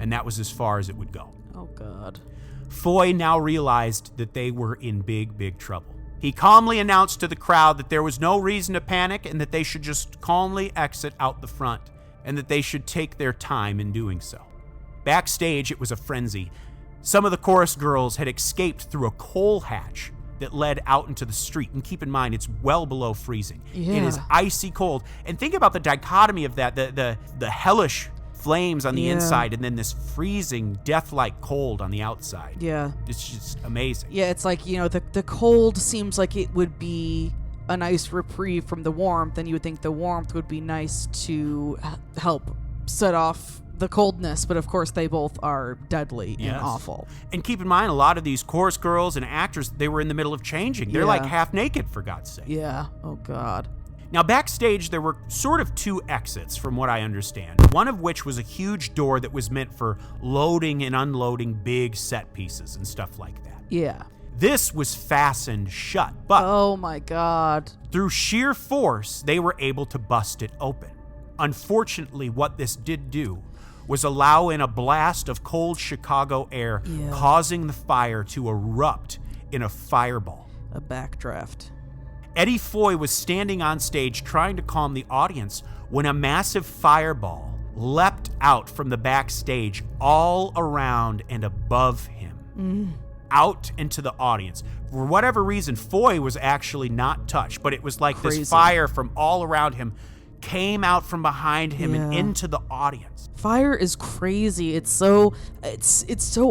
Speaker 1: and that was as far as it would go.
Speaker 3: Oh, God.
Speaker 1: Foy now realized that they were in big, big trouble. He calmly announced to the crowd that there was no reason to panic and that they should just calmly exit out the front and that they should take their time in doing so. Backstage, it was a frenzy. Some of the chorus girls had escaped through a coal hatch that led out into the street. And keep in mind, it's well below freezing.
Speaker 3: Yeah.
Speaker 1: It is icy cold. And think about the dichotomy of that, the hellish flames on the inside and then this freezing, death-like cold on the outside.
Speaker 3: Yeah.
Speaker 1: It's just amazing.
Speaker 3: Yeah, it's like, the cold seems like it would be a nice reprieve from the warmth, and you would think the warmth would be nice to help set off the coldness, but of course they both are deadly and awful.
Speaker 1: And keep in mind, a lot of these chorus girls and actors, they were in the middle of changing. They're like half naked, for God's sake.
Speaker 3: Yeah. Oh, God.
Speaker 1: Now, backstage, there were sort of two exits, from what I understand. One of which was a huge door that was meant for loading and unloading big set pieces and stuff like that.
Speaker 3: Yeah.
Speaker 1: This was fastened shut, but
Speaker 3: oh my God.
Speaker 1: through sheer force, they were able to bust it open. Unfortunately, what this did do was allow in a blast of cold Chicago air, causing the fire to erupt in a fireball.
Speaker 3: A backdraft.
Speaker 1: Eddie Foy was standing on stage trying to calm the audience when a massive fireball leapt out from the backstage all around and above him, out into the audience. For whatever reason, Foy was actually not touched, but it was like this fire from all around him came out from behind him and into the audience.
Speaker 3: Fire is crazy. It's so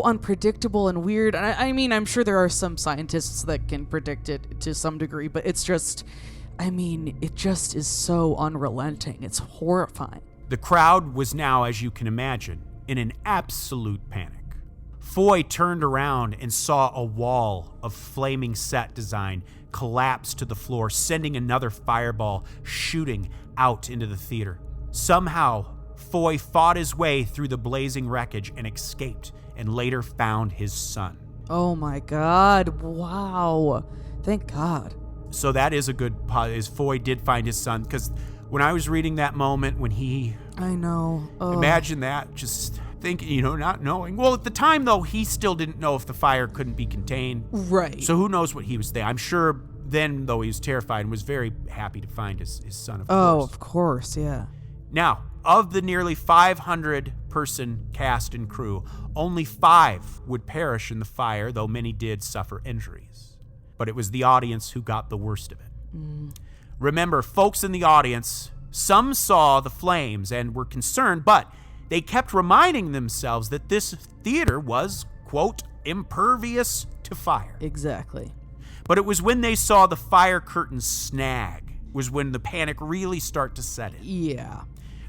Speaker 3: unpredictable and weird. And I mean, I'm sure there are some scientists that can predict it to some degree, but it's just, I mean, it just is so unrelenting. It's horrifying.
Speaker 1: The crowd was now, as you can imagine, in an absolute panic. Foy turned around and saw a wall of flaming set design collapse to the floor, sending another fireball shooting out into the theater. Somehow, Foy fought his way through the blazing wreckage and escaped, and later found his son.
Speaker 3: Oh my God. Wow. Thank God.
Speaker 1: So that is a good is Foy did find his son, because when I was reading that moment when he...
Speaker 3: I know. Oh.
Speaker 1: Imagine that, just thinking, not knowing. Well, at the time, though, he still didn't know if the fire couldn't be contained.
Speaker 3: Right.
Speaker 1: So who knows what he was thinking. I'm sure then, though, he was terrified and was very happy to find his son, of course.
Speaker 3: Oh, of course, yeah.
Speaker 1: Now, of the nearly 500-person cast and crew, only 5 would perish in the fire, though many did suffer injuries. But it was the audience who got the worst of it. Remember, folks in the audience, some saw the flames and were concerned, but they kept reminding themselves that this theater was, quote, impervious to fire.
Speaker 3: Exactly.
Speaker 1: But it was when they saw the fire curtain snag was when the panic really started to set in.
Speaker 3: Yeah.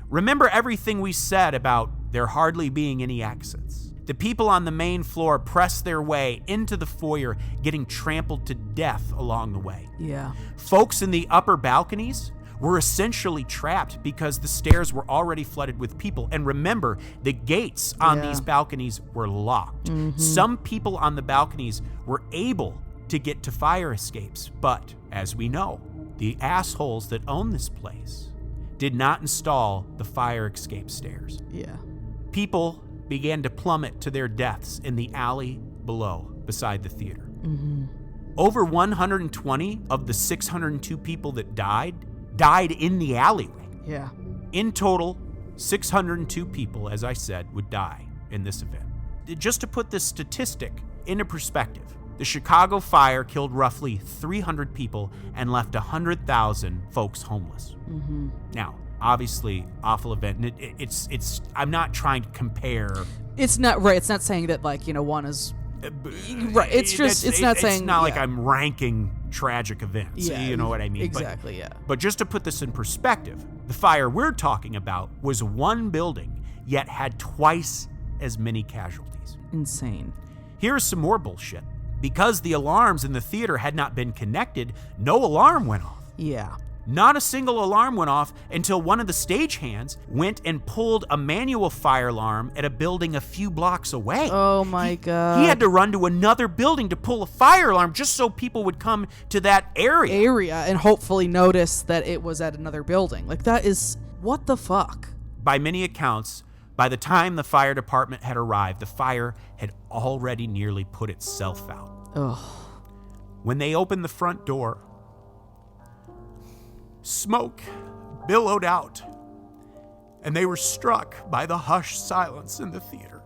Speaker 1: Remember everything we said about there hardly being any exits. The people on the main floor pressed their way into the foyer, getting trampled to death along the way.
Speaker 3: Yeah.
Speaker 1: Folks in the upper balconies were essentially trapped because the stairs were already flooded with people. And remember, the gates on these balconies were locked. Some people on the balconies were able to get to fire escapes, but as we know, the assholes that own this place did not install the fire escape stairs.
Speaker 3: Yeah.
Speaker 1: People began to plummet to their deaths in the alley below, beside the theater. Over 120 of the 602 people that died in the alleyway.
Speaker 3: Yeah.
Speaker 1: In total, 602 people, as I said, would die in this event. Just to put this statistic into perspective, the Chicago fire killed roughly 300 people and left 100,000 folks homeless. Now, obviously, awful event. And it's. I'm not trying to compare.
Speaker 3: It's not right. It's not saying that one is right. It's just. It's not saying.
Speaker 1: It's not like I'm ranking tragic events.
Speaker 3: Yeah,
Speaker 1: you know what I mean?
Speaker 3: Exactly.
Speaker 1: But just to put this in perspective, the fire we're talking about was one building, yet had twice as many casualties.
Speaker 3: Insane.
Speaker 1: Here's some more bullshit. Because the alarms in the theater had not been connected, no alarm went off.
Speaker 3: Yeah.
Speaker 1: Not a single alarm went off until one of the stagehands went and pulled a manual fire alarm at a building a few blocks away.
Speaker 3: Oh my God.
Speaker 1: He had to run to another building to pull a fire alarm just so people would come to that area.
Speaker 3: And hopefully notice that it was at another building. Like, that is, what the fuck?
Speaker 1: By many accounts, by the time the fire department had arrived, the fire had already nearly put itself out.
Speaker 3: Ugh.
Speaker 1: When they opened the front door, smoke billowed out, and they were struck by the hushed silence in the theater.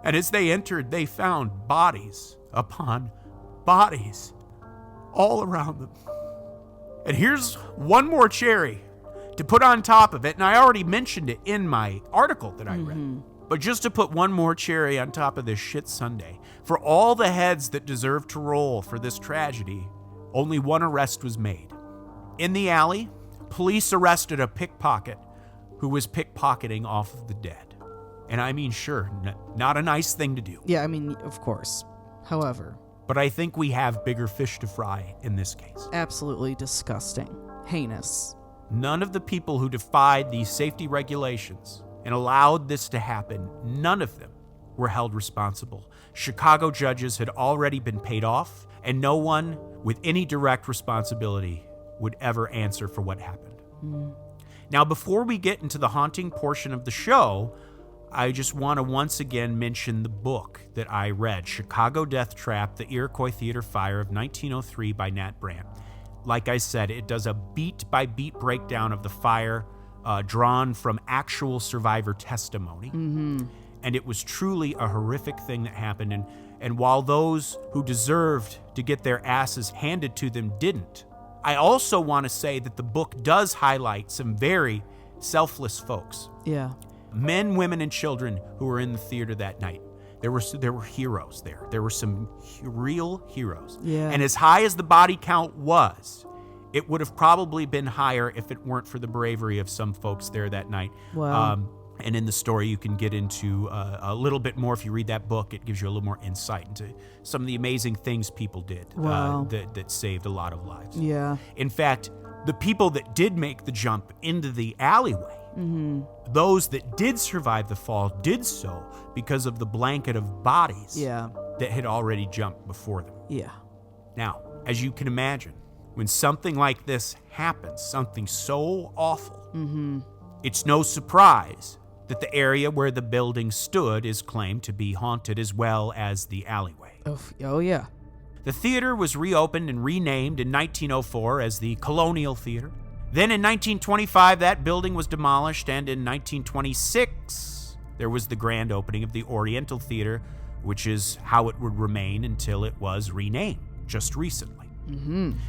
Speaker 1: And as they entered, they found bodies upon bodies all around them. And here's one more cherry to put on top of it, and I already mentioned it in my article that I read. But just to put one more cherry on top of this shit Sunday, for all the heads that deserve to roll for this tragedy, only one arrest was made. In the alley, police arrested a pickpocket who was pickpocketing off of the dead. And I mean, sure, not a nice thing to do.
Speaker 3: Yeah, I mean, of course. However.
Speaker 1: But I think we have bigger fish to fry in this case.
Speaker 3: Absolutely disgusting. Heinous.
Speaker 1: None of the people who defied these safety regulations and allowed this to happen, none of them were held responsible. Chicago judges had already been paid off, and no one with any direct responsibility would ever answer for what happened. Now, before we get into the haunting portion of the show, I just want to once again mention the book that I read, Chicago Death Trap, The Iroquois Theatre Fire of 1903 by Nat Brandt. Like I said, it does a beat-by-beat breakdown of the fire drawn from actual survivor testimony. And it was truly a horrific thing that happened. And while those who deserved to get their asses handed to them didn't, I also want to say that the book does highlight some very selfless folks.
Speaker 3: Yeah.
Speaker 1: Men, women, and children who were in the theater that night. There were heroes there. There were some real heroes.
Speaker 3: Yeah.
Speaker 1: And as high as the body count was, it would have probably been higher if it weren't for the bravery of some folks there that night.
Speaker 3: Wow.
Speaker 1: And in the story, you can get into a little bit more. If you read that book, it gives you a little more insight into some of the amazing things people did that saved a lot of lives.
Speaker 3: Yeah.
Speaker 1: In fact, the people that did make the jump into the alleyway, those that did survive the fall did so because of the blanket of bodies that had already jumped before them.
Speaker 3: Yeah.
Speaker 1: Now, as you can imagine, when something like this happens, something so awful, it's no surprise that the area where the building stood is claimed to be haunted as well as the alleyway.
Speaker 3: Oh yeah.
Speaker 1: The theater was reopened and renamed in 1904 as the Colonial Theater. Then in 1925, that building was demolished, and in 1926, there was the grand opening of the Oriental Theater, which is how it would remain until it was renamed just recently.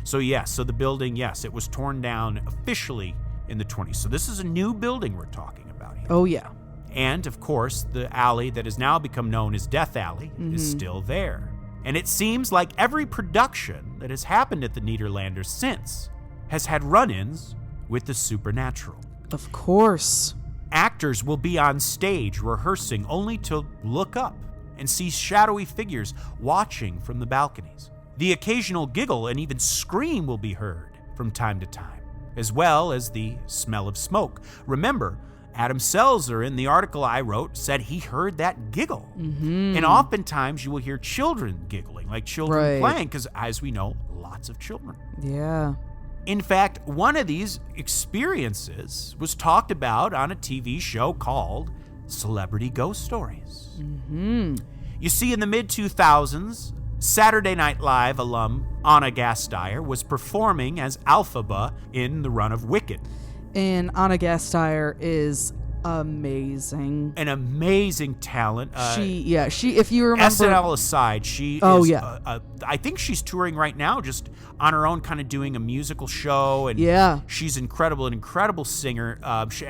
Speaker 1: So the building, it was torn down officially in the 20s. So this is a new building we're talking about here.
Speaker 3: Oh yeah.
Speaker 1: And, of course, the alley that has now become known as Death Alley is still there. And it seems like every production that has happened at the Nederlander since has had run-ins with the supernatural.
Speaker 3: Of course.
Speaker 1: Actors will be on stage rehearsing only to look up and see shadowy figures watching from the balconies. The occasional giggle and even scream will be heard from time to time, as well as the smell of smoke. Remember, Adam Selzer, in the article I wrote, said he heard that giggle. And oftentimes you will hear children giggling, like children playing, because as we know, lots of children.
Speaker 3: Yeah.
Speaker 1: In fact, one of these experiences was talked about on a TV show called Celebrity Ghost Stories. You see, in the mid-2000s, Saturday Night Live alum Anna Gasteyer was performing as Elphaba in the run of Wicked.
Speaker 3: And Anna Gasteyer is amazing.
Speaker 1: An amazing talent.
Speaker 3: She, if you remember.
Speaker 1: SNL aside, she is, I think she's touring right now just on her own, kind of doing a musical show. And she's an incredible singer.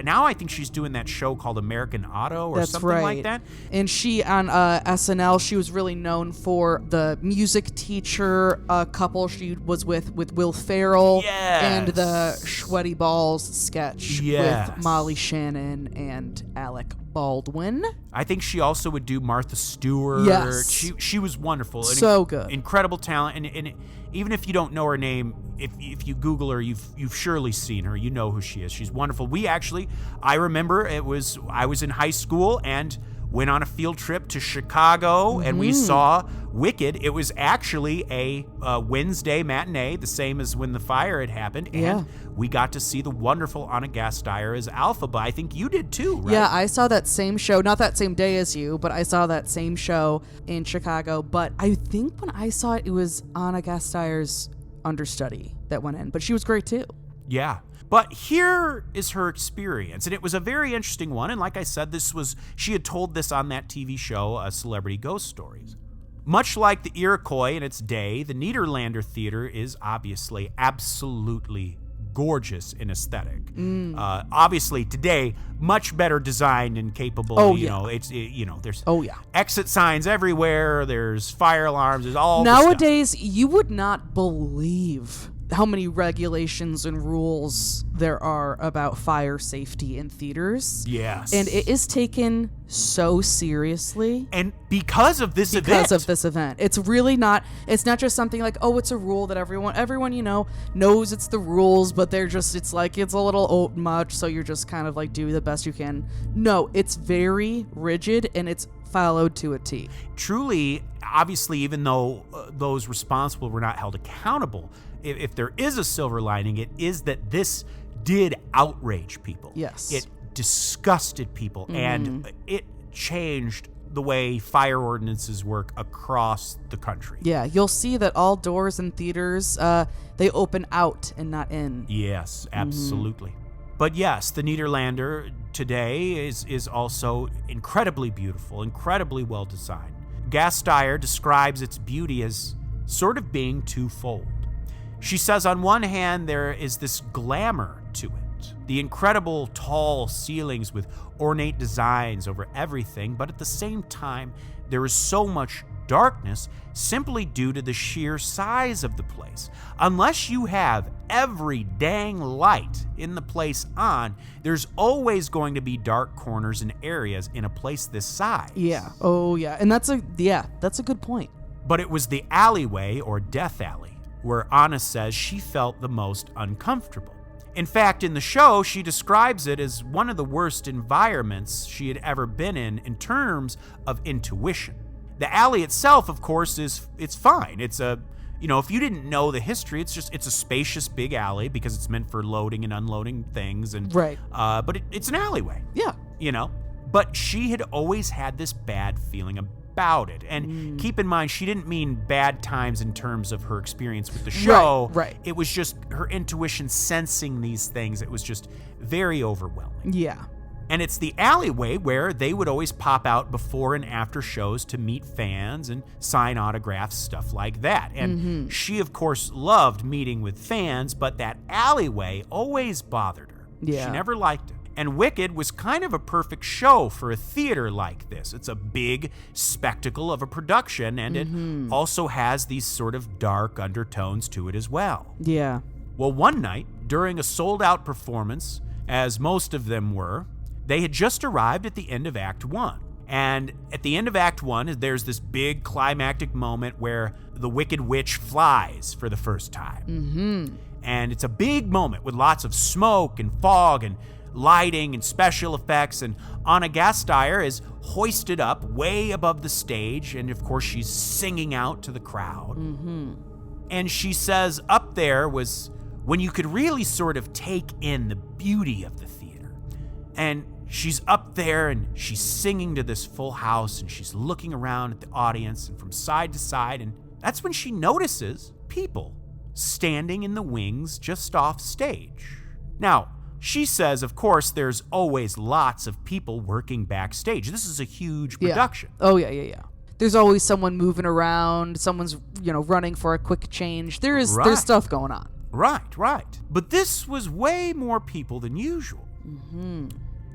Speaker 1: Now I think she's doing that show called American Auto or something like that.
Speaker 3: And she, on SNL, she was really known for the music teacher couple she was with Will Ferrell. And the Sweaty Balls sketch with Molly Shannon and Alec Baldwin.
Speaker 1: I think she also would do Martha Stewart.
Speaker 3: Yes.
Speaker 1: She was wonderful.
Speaker 3: So good.
Speaker 1: Incredible talent. And even if you don't know her name, if you Google her, you've surely seen her. You know who she is. She's wonderful. I remember I was in high school and went on a field trip to Chicago, and we saw Wicked. It was actually a Wednesday matinee, the same as when the fire had happened, and we got to see the wonderful Anna Gasteyer as Elphaba. I think you did too, right?
Speaker 3: Yeah, I saw that same show, not that same day as you, but I saw that same show in Chicago. But I think when I saw it, it was Anna Gasteyer's understudy that went in, but she was great too.
Speaker 1: Yeah. But here is her experience, and it was a very interesting one. And like I said, she had told this on that TV show, Celebrity Ghost Stories. Much like the Iroquois in its day, the Nederlander Theater is obviously absolutely gorgeous in aesthetic. Obviously today, much better designed and capable. There's exit signs everywhere. There's fire alarms. There's all
Speaker 3: nowadays. You would not believe how many regulations and rules there are about fire safety in theaters.
Speaker 1: Yes.
Speaker 3: And it is taken so seriously.
Speaker 1: And because of this
Speaker 3: event. It's really not, it's not just something like, oh, it's a rule that everyone, knows it's the rules, but it's like, it's a little much, so you're just kind of like, do the best you can. No, it's very rigid, and it's followed to a T.
Speaker 1: Truly, obviously, even though those responsible were not held accountable, if there is a silver lining, it is that this did outrage people.
Speaker 3: Yes.
Speaker 1: It disgusted people, and it changed the way fire ordinances work across the country.
Speaker 3: Yeah, you'll see that all doors in theaters, they open out and not in.
Speaker 1: Yes, absolutely. But yes, the Nederlander today is also incredibly beautiful, incredibly well designed. Gasteyer describes its beauty as sort of being twofold. She says on one hand there is this glamour to it, the incredible tall ceilings with ornate designs over everything, but at the same time there is so much darkness simply due to the sheer size of the place. Unless you have every dang light in the place on, there's always going to be dark corners and areas in a place this size.
Speaker 3: Yeah. Oh, yeah. And that's a good point.
Speaker 1: But it was the alleyway, or death alley, where Anna says she felt the most uncomfortable. In fact, in the show, she describes it as one of the worst environments she had ever been in terms of intuition. The alley itself, of course, it's fine. It's if you didn't know the history, it's a spacious big alley because it's meant for loading and unloading things, and
Speaker 3: right.
Speaker 1: But it's an alleyway.
Speaker 3: Yeah.
Speaker 1: But she had always had this bad feeling about it. And keep in mind, she didn't mean bad times in terms of her experience with the show.
Speaker 3: Right.
Speaker 1: It was just her intuition sensing these things. It was just very overwhelming.
Speaker 3: Yeah.
Speaker 1: And it's the alleyway where they would always pop out before and after shows to meet fans and sign autographs, stuff like that. And she, of course, loved meeting with fans, but that alleyway always bothered her.
Speaker 3: Yeah.
Speaker 1: She never liked it. And Wicked was kind of a perfect show for a theater like this. It's a big spectacle of a production, and it also has these sort of dark undertones to it as well.
Speaker 3: Yeah.
Speaker 1: Well, one night, during a sold-out performance, as most of them were, they had just arrived at the end of Act 1. And at the end of Act 1, there's this big climactic moment where the Wicked Witch flies for the first time. And it's a big moment with lots of smoke and fog and lighting and special effects, and Anna Gasteyer is hoisted up way above the stage, and of course she's singing out to the crowd. And she says up there was when you could really sort of take in the beauty of the theater. And she's up there and she's singing to this full house, and she's looking around at the audience and from side to side, and that's when she notices people standing in the wings just off stage. Now, she says, of course, there's always lots of people working backstage. This is a huge production.
Speaker 3: Yeah. Oh, yeah. There's always someone moving around. Someone's, running for a quick change. There's stuff going on.
Speaker 1: Right. But this was way more people than usual.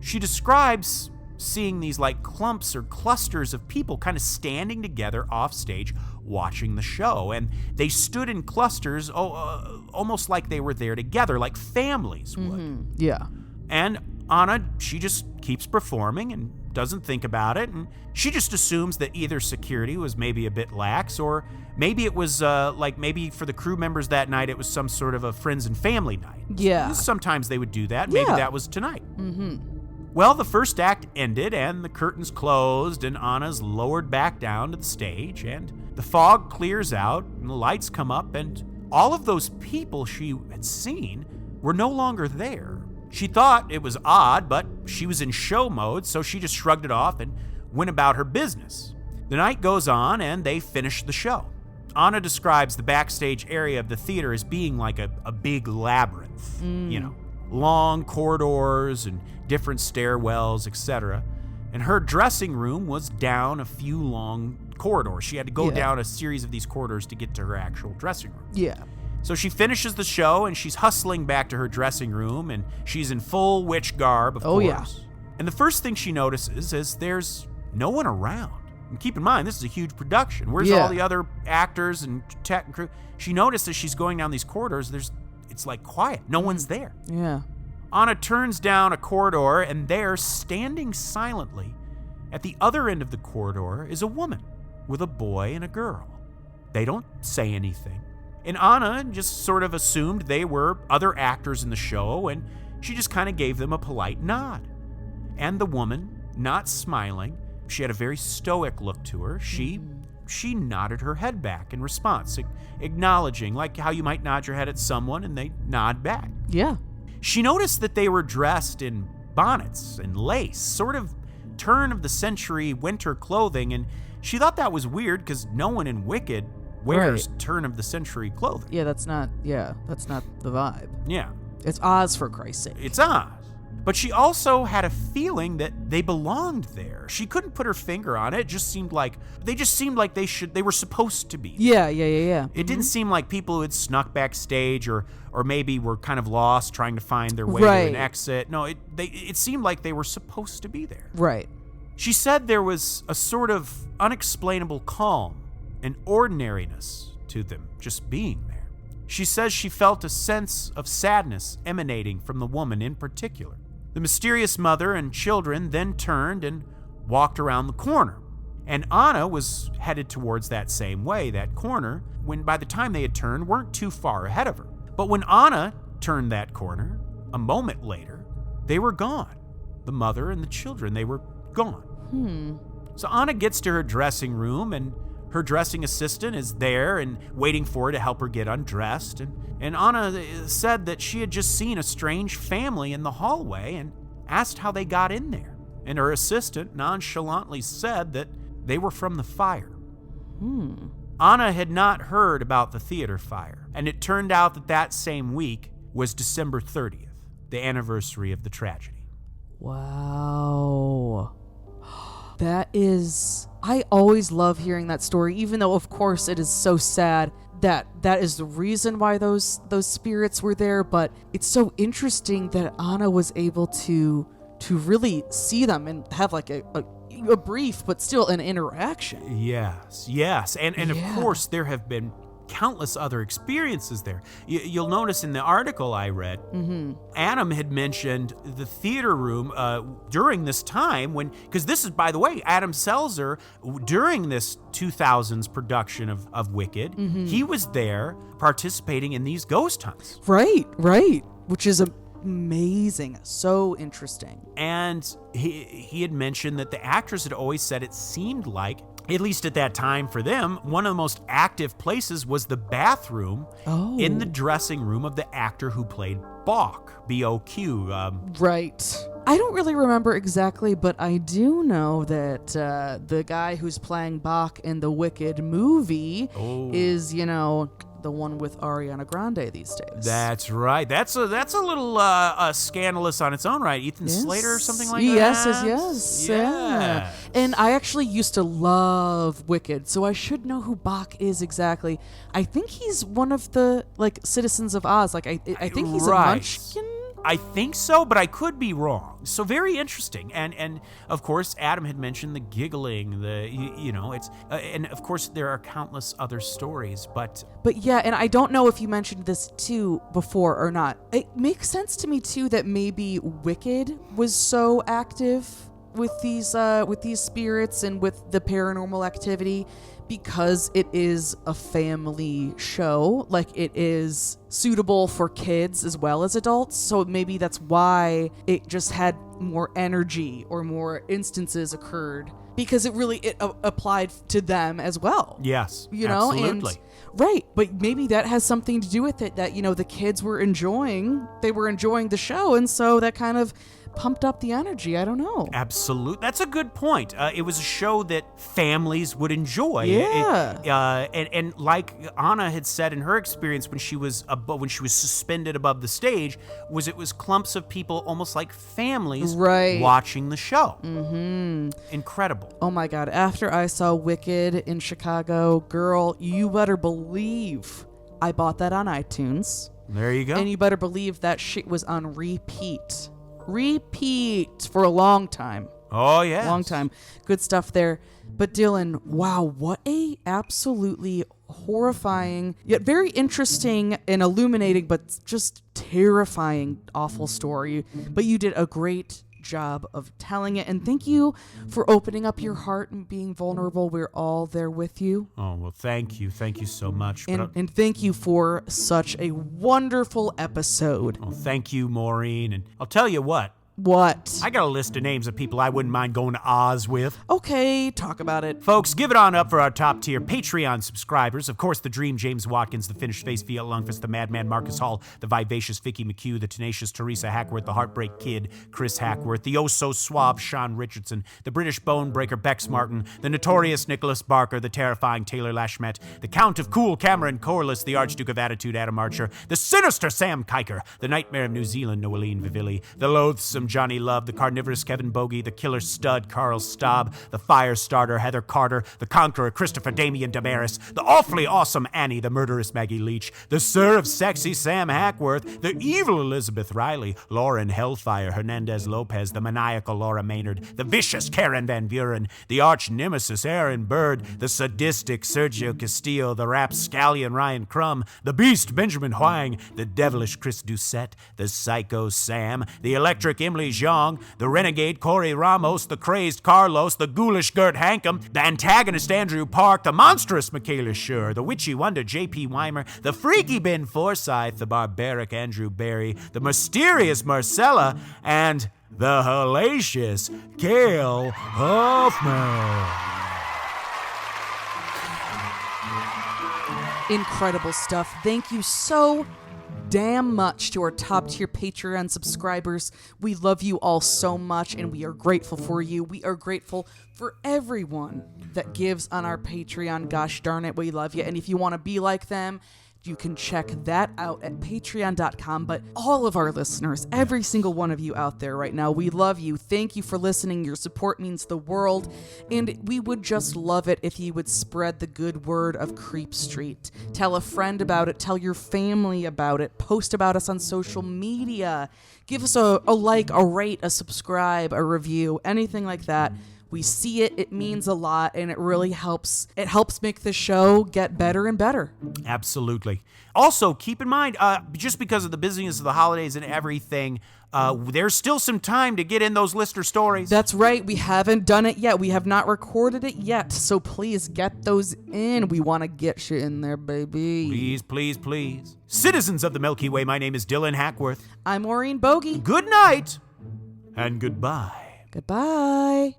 Speaker 1: She describes seeing these like clumps or clusters of people kind of standing together off stage watching the show. And they stood in clusters almost like they were there together, like families would.
Speaker 3: Yeah.
Speaker 1: And Anna, she just keeps performing and doesn't think about it. And she just assumes that either security was maybe a bit lax, or maybe it was maybe for the crew members that night, it was some sort of a friends and family night.
Speaker 3: Yeah.
Speaker 1: Sometimes they would do that. Maybe that was tonight. Well, the first act ended and the curtains closed and Anna's lowered back down to the stage, and the fog clears out and the lights come up, and all of those people she had seen were no longer there. She thought it was odd, but she was in show mode, so she just shrugged it off and went about her business. The night goes on and they finish the show. Anna describes the backstage area of the theater as being like a big labyrinth, long corridors and different stairwells, etc. And her dressing room was down a few long corridors. She had to go down a series of these corridors to get to her actual dressing room.
Speaker 3: Yeah.
Speaker 1: So she finishes the show and she's hustling back to her dressing room, and she's in full witch garb, of course.
Speaker 3: Yeah.
Speaker 1: And the first thing she notices is there's no one around. And keep in mind, this is a huge production. Where's all the other actors and tech and crew? She noticed as she's going down these corridors, it's like quiet. No one's there.
Speaker 3: Yeah.
Speaker 1: Anna turns down a corridor, and there, standing silently, at the other end of the corridor, is a woman with a boy and a girl. They don't say anything. And Anna just sort of assumed they were other actors in the show, and she just kind of gave them a polite nod. And the woman, not smiling, she had a very stoic look to her. She nodded her head back in response, acknowledging, like how you might nod your head at someone and they nod back.
Speaker 3: Yeah.
Speaker 1: She noticed that they were dressed in bonnets and lace, sort of turn-of-the-century winter clothing, and she thought that was weird because no one in Wicked wears turn-of-the-century clothing.
Speaker 3: Yeah, that's not the vibe.
Speaker 1: Yeah.
Speaker 3: It's Oz, for Christ's sake.
Speaker 1: It's Oz. But she also had a feeling that they belonged there. She couldn't put her finger on it. It just seemed like they were supposed to be.
Speaker 3: Yeah.
Speaker 1: It didn't seem like people who had snuck backstage or maybe were kind of lost trying to find their way to an exit. No, it seemed like they were supposed to be there.
Speaker 3: Right.
Speaker 1: She said there was a sort of unexplainable calm and ordinariness to them just being there. She says she felt a sense of sadness emanating from the woman in particular. The mysterious mother and children then turned and walked around the corner. And Anna was headed towards that same way, that corner, when by the time they had turned, weren't too far ahead of her. But when Anna turned that corner, a moment later, they were gone. The mother and the children, they were gone. So Anna gets to her dressing room, and her dressing assistant is there and waiting for her to help her get undressed. And Anna said that she had just seen a strange family in the hallway and asked how they got in there. And her assistant nonchalantly said that they were from the fire. Anna had not heard about the theater fire, and it turned out that same week was December 30th, the anniversary of the tragedy.
Speaker 3: Wow. I always love hearing that story, even though, of course, it is so sad that is the reason why those spirits were there. But it's so interesting that Anna was able to really see them and have like a brief, but still an interaction.
Speaker 1: Yes. And of course, there have been countless other experiences there. You'll notice in the article I read, Adam had mentioned the theater room during this time because this is, by the way, Adam Selzer, during this 2000s production of Wicked, he was there participating in these ghost hunts.
Speaker 3: Right, which is amazing. So interesting.
Speaker 1: And he had mentioned that the actress had always said it seemed like, at least at that time for them, one of the most active places was the bathroom in the dressing room of the actor who played Bok, B-O-Q.
Speaker 3: Right. I don't really remember exactly, but I do know that the guy who's playing Bok in the Wicked movie is, the one with Ariana Grande these days.
Speaker 1: That's right. That's a little scandalous on its own right. Ethan Slater or something like that?
Speaker 3: Yes. Yeah. And I actually used to love Wicked, so I should know who Bok is exactly. I think he's one of the citizens of Oz. I think he's a munchkin.
Speaker 1: I think so, but I could be wrong. So very interesting. And of course, Adam had mentioned the giggling, it's and of course there are countless other stories, but
Speaker 3: yeah, and I don't know if you mentioned this too before or not. It makes sense to me too that maybe Wicked was so active with these spirits and with the paranormal activity because it is a family show. It is suitable for kids as well as adults. So maybe that's why it just had more energy or more instances occurred because it applied to them as well.
Speaker 1: Yes,
Speaker 3: absolutely. Right, but maybe that has something to do with it that, the kids were enjoying the show, and so that kind of pumped up the energy. I don't know.
Speaker 1: Absolutely. That's a good point. It was a show that families would enjoy.
Speaker 3: Yeah.
Speaker 1: And like Anna had said in her experience when she was suspended above the stage, it was clumps of people almost like families watching the show. Incredible.
Speaker 3: Oh my God. After I saw Wicked in Chicago, girl, you better believe I bought that on iTunes.
Speaker 1: There you go.
Speaker 3: And you better believe that shit was on repeat for a long time.
Speaker 1: Oh, yeah.
Speaker 3: Long time. Good stuff there. But Dylan, wow, what a absolutely horrifying, yet very interesting and illuminating, but just terrifying, awful story. But you did a great job of telling it, and thank you for opening up your heart and being vulnerable. We're all there with you.
Speaker 1: Oh, well, thank you so much.
Speaker 3: And thank you for such a wonderful episode.
Speaker 1: Oh, thank you, Maureen, and I'll tell you what.
Speaker 3: What?
Speaker 1: I got a list of names of people I wouldn't mind going to Oz with.
Speaker 3: Okay, talk about it.
Speaker 1: Folks, give it on up for our top-tier Patreon subscribers. Of course, the Dream James Watkins, the finished face Via Lungfist, the Madman Marcus Hall, the vivacious Vicky McHugh, the tenacious Teresa Hackworth, the Heartbreak Kid Chris Hackworth, the oh-so-suave Sean Richardson, the British Bone Breaker Bex Martin, the notorious Nicholas Barker, the terrifying Taylor Lashmet, the Count of Cool Cameron Corliss, the Archduke of Attitude Adam Archer, the sinister Sam Kiker, the Nightmare of New Zealand Noeline Vivilli, the loathsome Johnny Love, the carnivorous Kevin Bogey, the killer stud Carl Staub, the fire starter Heather Carter, the conqueror Christopher Damian Damaris, the awfully awesome Annie, the murderous Maggie Leach, the Sir of Sexy Sam Hackworth, the evil Elizabeth Riley, Lauren Hellfire Hernandez Lopez, the maniacal Laura Maynard, the vicious Karen Van Buren, the arch nemesis Aaron Bird, the sadistic Sergio Castillo, the rapscallion Ryan Crum, the beast Benjamin Huang, the devilish Chris Doucette, the psycho Sam, the electric Emily Jean, the renegade Corey Ramos, the crazed Carlos, the ghoulish Gert Hankum, the antagonist Andrew Park, the monstrous Michaela Schur, the witchy wonder J.P. Weimer, the freaky Ben Forsyth, the barbaric Andrew Barry, the mysterious Marcella, and the hellacious Gail Hoffman.
Speaker 3: Incredible stuff. Thank you so damn much to our top tier Patreon subscribers. We love you all so much, and we are grateful for you. We are grateful for everyone that gives on our Patreon. Gosh darn it, we love you. And if you want to be like them, you can check that out at patreon.com. But all of our listeners, every single one of you out there right now, we love you. Thank you for listening. Your support means the world. And we would just love it if you would spread the good word of Creep Street. Tell a friend about it. Tell your family about it. Post about us on social media. Give us a like, a rate, a subscribe, a review, anything like that. We see it, it means a lot, and it really helps. It helps make the show get better and better.
Speaker 1: Absolutely. Also, keep in mind, just because of the busyness of the holidays and everything, there's still some time to get in those listener stories.
Speaker 3: That's right. We haven't done it yet. We have not recorded it yet. So please get those in. We want to get you in there, baby.
Speaker 1: Please, please, please. Citizens of the Milky Way, my name is Dylan Hackworth.
Speaker 3: I'm Maureen Bogey.
Speaker 1: Good night and goodbye.
Speaker 3: Goodbye.